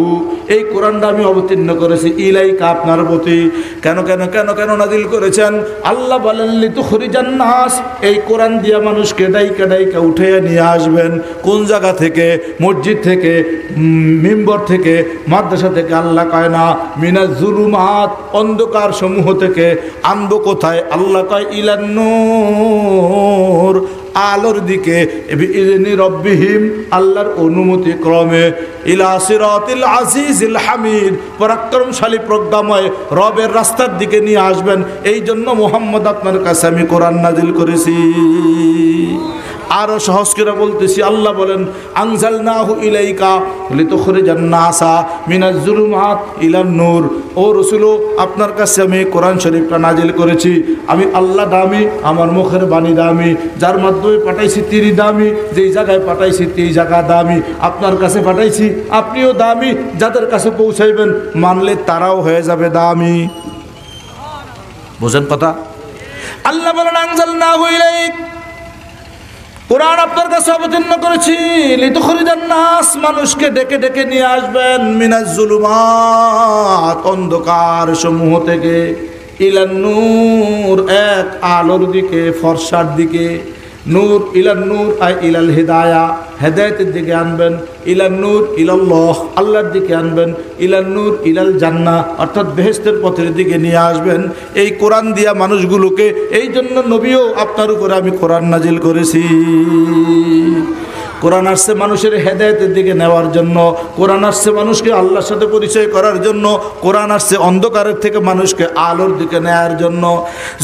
Speaker 1: এই কোরআনটা আমি অবতীর্ণ করেছি, ইলাইকা, আপনার প্রতি। কেন কেন কেন কেন নাজিল করেছেন? আল্লাহ বলেন লিতুখরিজান নাস, এই কোরআন দিয়া মানুষকে ডাইকা ডাইকা উঠে নিয়ে আসবেন। কোন জায়গা থেকে? মসজিদ থেকে, মিম্বর থেকে, মাদ্রাসা থেকে। আল্লাহ কয় না মিনাজ যুলুমাত, অন্ধকার সমূহ থেকে আনবো কোথায়? আল্লাহ কয় ইলান নূর, আলোর দিকে, বিইذনি রব্বিহিম, আল্লাহর অনুমতি ক্রমে, ইলা সিরাতিল আজিজিল হামিদ, পরাক্রমশালী প্রজ্ঞাময় রবের রাস্তার দিকে নিয়ে আসবেন। এই জন্য মুহাম্মদ আপনার কাছে আমি কোরআন নাজিল করেছি। আরো সহজ করে বলতেছি, আল্লাহ বলেন আনজালনাহু ইলাইকা লিতুখরিজান নাসা মিনাজ যুলুমাত ইলান নূর। ও রাসূল, আপনার কাছে আমি কোরআন শরীফটা নাজিল করেছি। আমি আল্লাহ দামি, আমার মুখের বাণী দামি, যার মাধ্যমে পাঠাইছি তিনি দামি, যেই জায়গায় পাঠাইছি সেই জায়গা দামি, আপনার কাছে পাঠাইছি আপনিও দামি, যাদের কাছে পৌঁছাইবেন মানলে তারাও হয়ে যাবে দামি। বুঝেন কথা? আল্লাহ বলেন আনজালনাহু ইলাইক, কোরআন আপনার কাছে অবতীর্ণ করেছি, লিতুখরিজান নাস, মানুষকে ডেকে ডেকে নিয়ে আসবেন, মিনাজ যুলুমাত, অন্ধকার সমূহ থেকে, ইলান নূর, এক আলোর দিকে, ফরসার দিকে। নূর, ইলান নূর আই ইলাল হিদায়া, হেদায়েতের দিকে আনবেন। ইলান নূর ইলাল্লাহ, আল্লাহর দিকে আনবেন। ইলান নূর ইলাল জান্নাহ, অর্থাৎ বেহেশতের পথের দিকে নিয়ে আসবেন এই কোরআন দিয়া মানুষগুলোকে। এই জন্য নবীও আপনার উপরে আমি কোরআন নাজিল করেছি। কোরআন আসছে মানুষের হেদায়েতের দিকে নেওয়ার জন্য, কোরআন আসছে মানুষকে আল্লাহর সাথে পরিচয় করার জন্য, কোরআন আসছে অন্ধকারের থেকে মানুষকে আলোর দিকে নেওয়ার জন্য।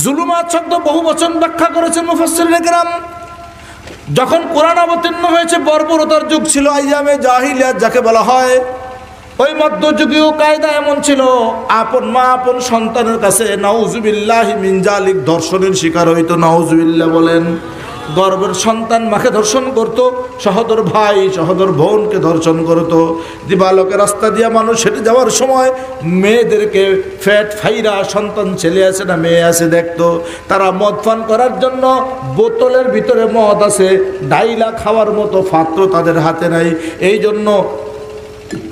Speaker 1: জুলুমাত শব্দ বহু বচন ব্যাখ্যা করেছেন মুফাসসিরিনে কেরাম। যখন কোরআন অবতীর্ণ হয়েছে বর্বরতার যুগ ছিল, আইয়ামে জাহিলিয়াত যাকে বলা হয়, ওই মধ্যযুগীয় কায়দা এমন ছিল, আপন মা আপন সন্তানের কাছে নাউজুবিল্লাহি মিন জালিক ধর্ষণের শিকার হইতো। নাউজুবিল্লাহ বলেন। গর্ভের সন্তান মাকে ধর্ষণ করত, সহোদর ভাই সহোদর বোনকে ধর্ষণ করত। দিবালোকে রাস্তা দিয়ে মানুষ হেঁটে যাওয়ার সময় মেয়েদেরকে ফ্যাট ফাইরা, সন্তান ছেলে আছে না মেয়ে আছে দেখতো। তারা মদ পান করার জন্য বোতলের ভিতরে মদ আছে, ডাইলা খাওয়ার মতো পাত্র তাদের হাতে নাই। এই জন্য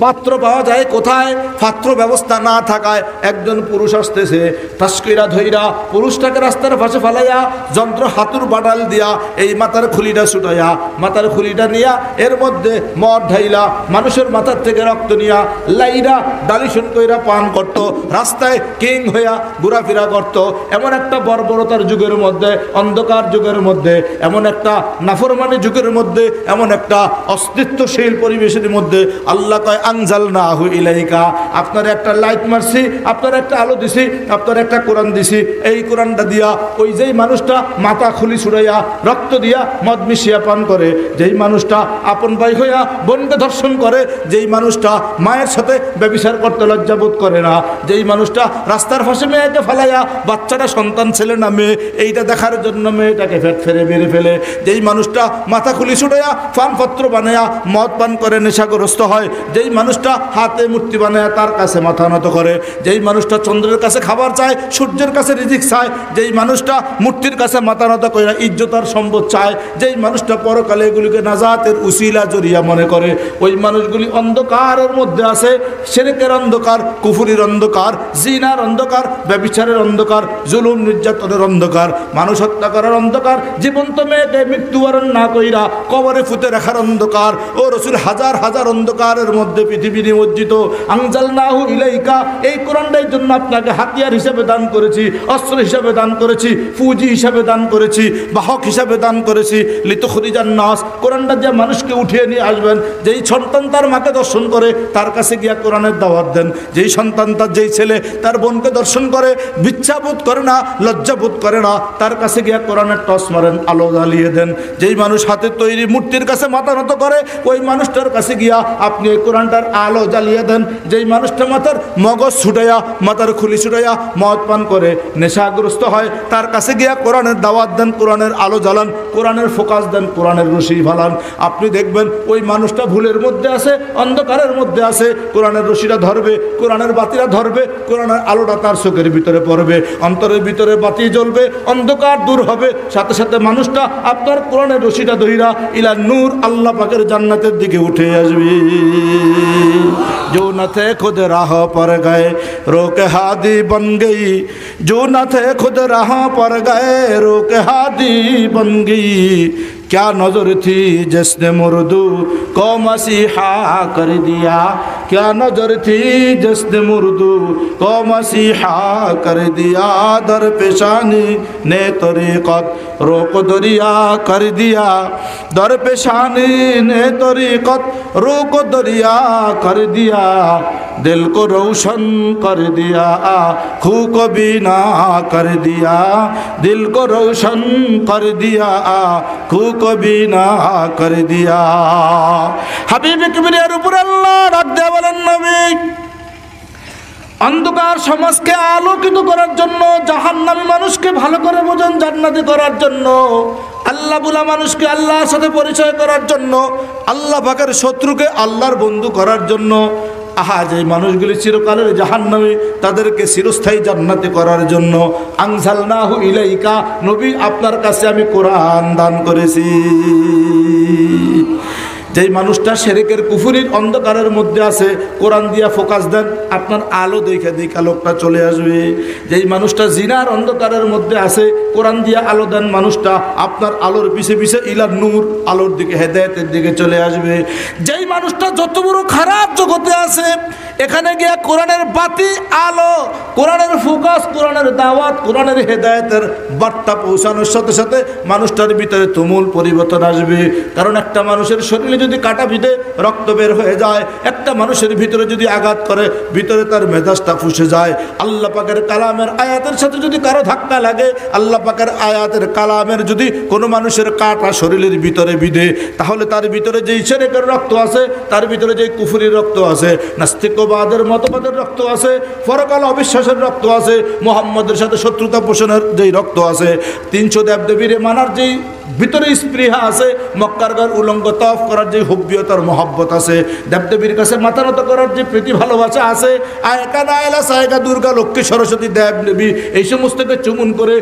Speaker 1: পাত্র পাওয়া যায় কোথায়? পাত্র ব্যবস্থা না থাকায় একজন পুরুষ আসতেছে, তাস্কিরা ধইরা পুরুষটাকে রাস্তার পাশে ফালাইয়া যন্ত্র হাতুর বাটাল দিয়া এই মাথার খুলিটা ছুটাইয়া, মাথার খুলিটা নিয়া এর মধ্যে মদ ঢাইলা মানুষের মাথার থেকে রক্ত নিয়া লাইরা ডালিশন কইরা পান করত, রাস্তায় কিং হইয়া ঘোরাফেরা করত। এমন একটা বর্বরতার যুগের মধ্যে, অন্ধকার যুগের মধ্যে, এমন একটা নাফরমানি যুগের মধ্যে, এমন একটা অস্তিত্বশীল পরিবেশের মধ্যে আল্লাহ কয় আনজালনাহু ইলাইকা, আপনার একটা লাইট মারছি, আপনার একটা আলো দিছি, আপনার একটা কোরআন দিছি। এই কোরআনটা দিয়া ওই যেই মানুষটা মাথা খুলি ছুড়াইয়া রক্ত দিয়া মদ মিশিয়া পান করে, যেই মানুষটা আপন ভাই হইয়া বোনকে ধর্ষণ করে, যেই মানুষটা মায়ের সাথে ব্যভিচার করতে লজ্জাবোধ করে না, যেই মানুষটা রাস্তার পাশে মেয়েকে ফেলাইয়া বাচ্চাটা সন্তান ছেলে না মেয়ে এইটা দেখার জন্য মেয়েটাকে ফেট ফেরে বেড়ে ফেলে, যেই মানুষটা মাথা খুলি ছুড়াইয়া পানপত্র বানাইয়া মদ পান করে নেশাগ্রস্ত হয়, যেই মানুষটা হাতে মূর্তি বানায় তার কাছে মাথা নত করে, যেই মানুষটা চন্দ্রের কাছে খাবার চায়, সূর্যের কাছে রিজিক চায়, যেই মানুষটা মূর্তির কাছে মাথা নত করে ইজ্জত আর সম্পদ চায়, যেই মানুষটা পরকালে এগুলিকে নাজাতের উসিলা জরিয়া মনে করে, ওই মানুষগুলি অন্ধকারের মধ্যে আছে। শিরকের অন্ধকার, কুফরির অন্ধকার, জিনার অন্ধকার, ব্যভিচারের অন্ধকার, জুলুম নির্যাতনের অন্ধকার, মানুষ হত্যা করার অন্ধকার, জীবন্ত মেয়েকে মৃত্যুবরণ না কইরা কবরে ফুতে রাখার অন্ধকার। ও রসুল, হাজার হাজার অন্ধকারের মধ্যে পৃথিবী নিমজ্জিত। আনজালনাহু ইলাইকা, এই কোরআনটার জন্য আপনাকে হাতিয়ার হিসেবে দান করেছি, অস্ত্র হিসেবে দান করেছি, পুঁজি হিসেবে দান করেছি, বাহক হিসেবে দান করেছি। লিতুখরিজান নাস, কোরআনটা যে মানুষকে উঠিয়ে নিয়ে আসবেন। যেই সন্তান তার মাকে দর্শন করে তার কাছে গিয়া কোরআনের দাওয়াত দেন। যেই সন্তান তার, যেই ছেলে তার বোনকে দর্শন করে, বিচ্ছাবোধ করে না, লজ্জাবোধ করে না, তার কাছে গিয়া কোরআনের টস মারেন, আলো জ্বালিয়ে দেন। যেই মানুষ হাতের তৈরি মূর্তির কাছে মাথা নত করে ওই মানুষটার কাছে গিয়া আপনি ওই কোরআনটার আলো জ্বালিয়ে দেন। যেই মানুষটা মাথার মগজ ছুটাইয়া, মাথার খুলি ছুটাইয়া মদ পান করে নেশাগ্রস্ত হয় তার কাছে গিয়া কোরআনের দাওয়াত দেন, কোরআনের আলো জ্বালান, কোরআনের ফোকাস দেন, কোরআনের রশি ফালান। আপনি দেখবেন ওই মানুষটা ভুলের মধ্যে আছে, অন্ধকারের মধ্যে আছে, কোরআনের রশিটা ধরবে, কোরআনের বাতিটা ধরবে, কোরআনের আলোটা তার চোখের ভিতরে পড়বে, অন্তরের ভিতরে বাতি জ্বলবে, অন্ধকার দূর হবে। সাথে সাথে মানুষটা আপনার কোরআনের রশিটা ধইরা ইলা নূর, আল্লাহ পাকের জান্নাতের দিকে উঠে আসবে। जो न थे खुद राह पर गए रोक हादी बन गई, जो न थे खुद राह पर गए रोक हादी बन गई। क्या नजर थी जिसने मुर्दू को मसीहा कर दिया, क्या नजर थी जिसने मुर्दू को मसीहा कर दिया। दर पेशानी ने तरीक़त रोक दरिया कर दिया, दर पेशानी ने तरीक़त रोक दरिया कर दिया। दिल को रोशन कर दिया, खू को बीना कर दिया, दिल को रोशन कर दिया, खू को बीना कर दिया। হাবিব কিবরিয়ার উপর আল্লাহ রাগ দেয়া বলেন, নবী অন্ধকার সমাজকে আলোকিত করার জন্য, জাহান্নামী মানুষকে ভালো করে বোঝেন জান্নাতি করার জন্য, আল্লাহ বুলা মানুষকে আল্লাহর সাথে পরিচয় করার জন্য, আল্লাহ পাকের শত্রুকে আল্লাহর বন্ধু করার জন্য, আহা যে মানুষগুলি চিরকালের জাহান্নামী তাদেরকে চিরস্থায়ী জান্নাতি করার জন্য আনজালনাহু ইলাইকা, নবী আপনার কাছে আমি কোরআন দান করেছি। যেই মানুষটা শিরকের কুফরির অন্ধকারের মধ্যে আছে কোরআন দিয়া ফোকাস দেন, আপনার আলো দেখে দেখা লোকটা চলে আসবে। যেই মানুষটা জিনার অন্ধকারের মধ্যে আছে কোরআন দিয়া আলো দেন, মানুষটা আপনার আলোর পিছে পিছে ইলা নূর, আলোর দিকে, হেদায়েতের দিকে চলে আসবে। যেই মানুষটা যত বড় খারাপ জগতে আছে এখানে গিয়া কোরআনের বাতি, আলো, কোরআনের ফোকাস, কোরআনের দাওয়াত, কোরআনের হেদায়েতের বার্তা পৌঁছানোর সাথে সাথে মানুষটার ভিতরে তুমুল পরিবর্তন আসবে। কারণ একটা মানুষের শরীরে যদি কাটা বিঁধে রক্ত বের হয়ে যায়, একটা মানুষের ভিতরে যদি আঘাত করে ভিতরে তার মেজাজটা ফুসে যায়, আল্লাহ পাকের কালামের আয়াতের সাথে যদি কারো ধাক্কা লাগে, আল্লাহ পাকের আয়াতের কালামের যদি কোনো মানুষের কাটা শরীরের ভিতরে বিঁধে, তাহলে তার ভিতরে যেই শিরকের রক্ত আছে, তার ভিতরে যেই কুফরির রক্ত আছে, নাস্তিকবাদের মতবাদের রক্ত আছে, পরকাল অবিশ্বাসের রক্ত আছে, মুহাম্মদের সাথে শত্রুতা পোষণের যেই রক্ত আছে, 300 দেবদেবীর মানার যেই ভিতরে স্পৃহা আছে, মক্কার ঘর উলঙ্গ তওয়াফ করার যে হুব্বিয়তার মহব্বত আছে, দেবদেবীর কাছে মাথা নত করার যে প্রীতি ভালোবাসা আছে, আয়কা নায়লা সায়কা দুর্গা লক্ষ্মী সরস্বতী দেবদেবী এই সমস্তকে চুমুন করে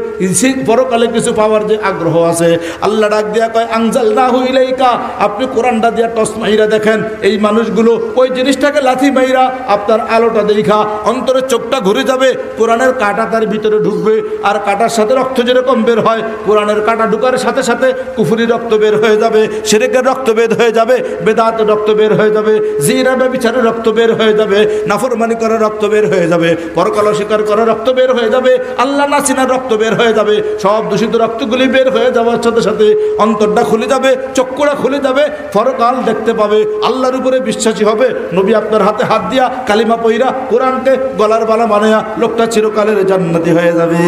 Speaker 1: পরকালে কিছু পাওয়ার যে আগ্রহ আছে, আল্লাহ ডাক দিয়া কয় আনজালনাহু ইলাইকা, আপনি কোরআনটা দিয়া টস মাইরা দেখেন, এই মানুষগুলো ওই জিনিসটাকে লাথি মাইরা আপনার আলোটা দেখা অন্তরের চোখটা ঘুরে যাবে, কোরআনের কাঁটা তার ভিতরে ঢুকবে, আর কাঁটার সাথে রক্ত যেরকম বের হয়, কোরআনের কাঁটা ঢুকার সাথে সাথে কুফরি রক্ত বের হয়ে যাবে, শিরকের রক্ত বের হয়ে যাবে, বেদাতের রক্ত বের হয়ে যাবে, জিনা ব্যভিচারের রক্ত বের হয়ে যাবে, নাফরমানি করার রক্ত বের হয়ে যাবে, পরকাল অস্বীকার করার রক্ত বের হয়ে যাবে, আল্লাহ না চিনার রক্ত বের হয়ে যাবে। সব দূষিত রক্তগুলি বের হয়ে যাওয়ার সাথে সাথে অন্তরটা খুলে যাবে, চক্ষুটা খুলে যাবে, পরকাল দেখতে পাবে, আল্লাহর উপরে বিশ্বাসী হবে। নবী আপনার হাতে হাত দিয়া কালিমা পইরা কোরআনকে গলার বালা বানায়া লোকটা চিরকালের জান্নাতি হয়ে যাবে।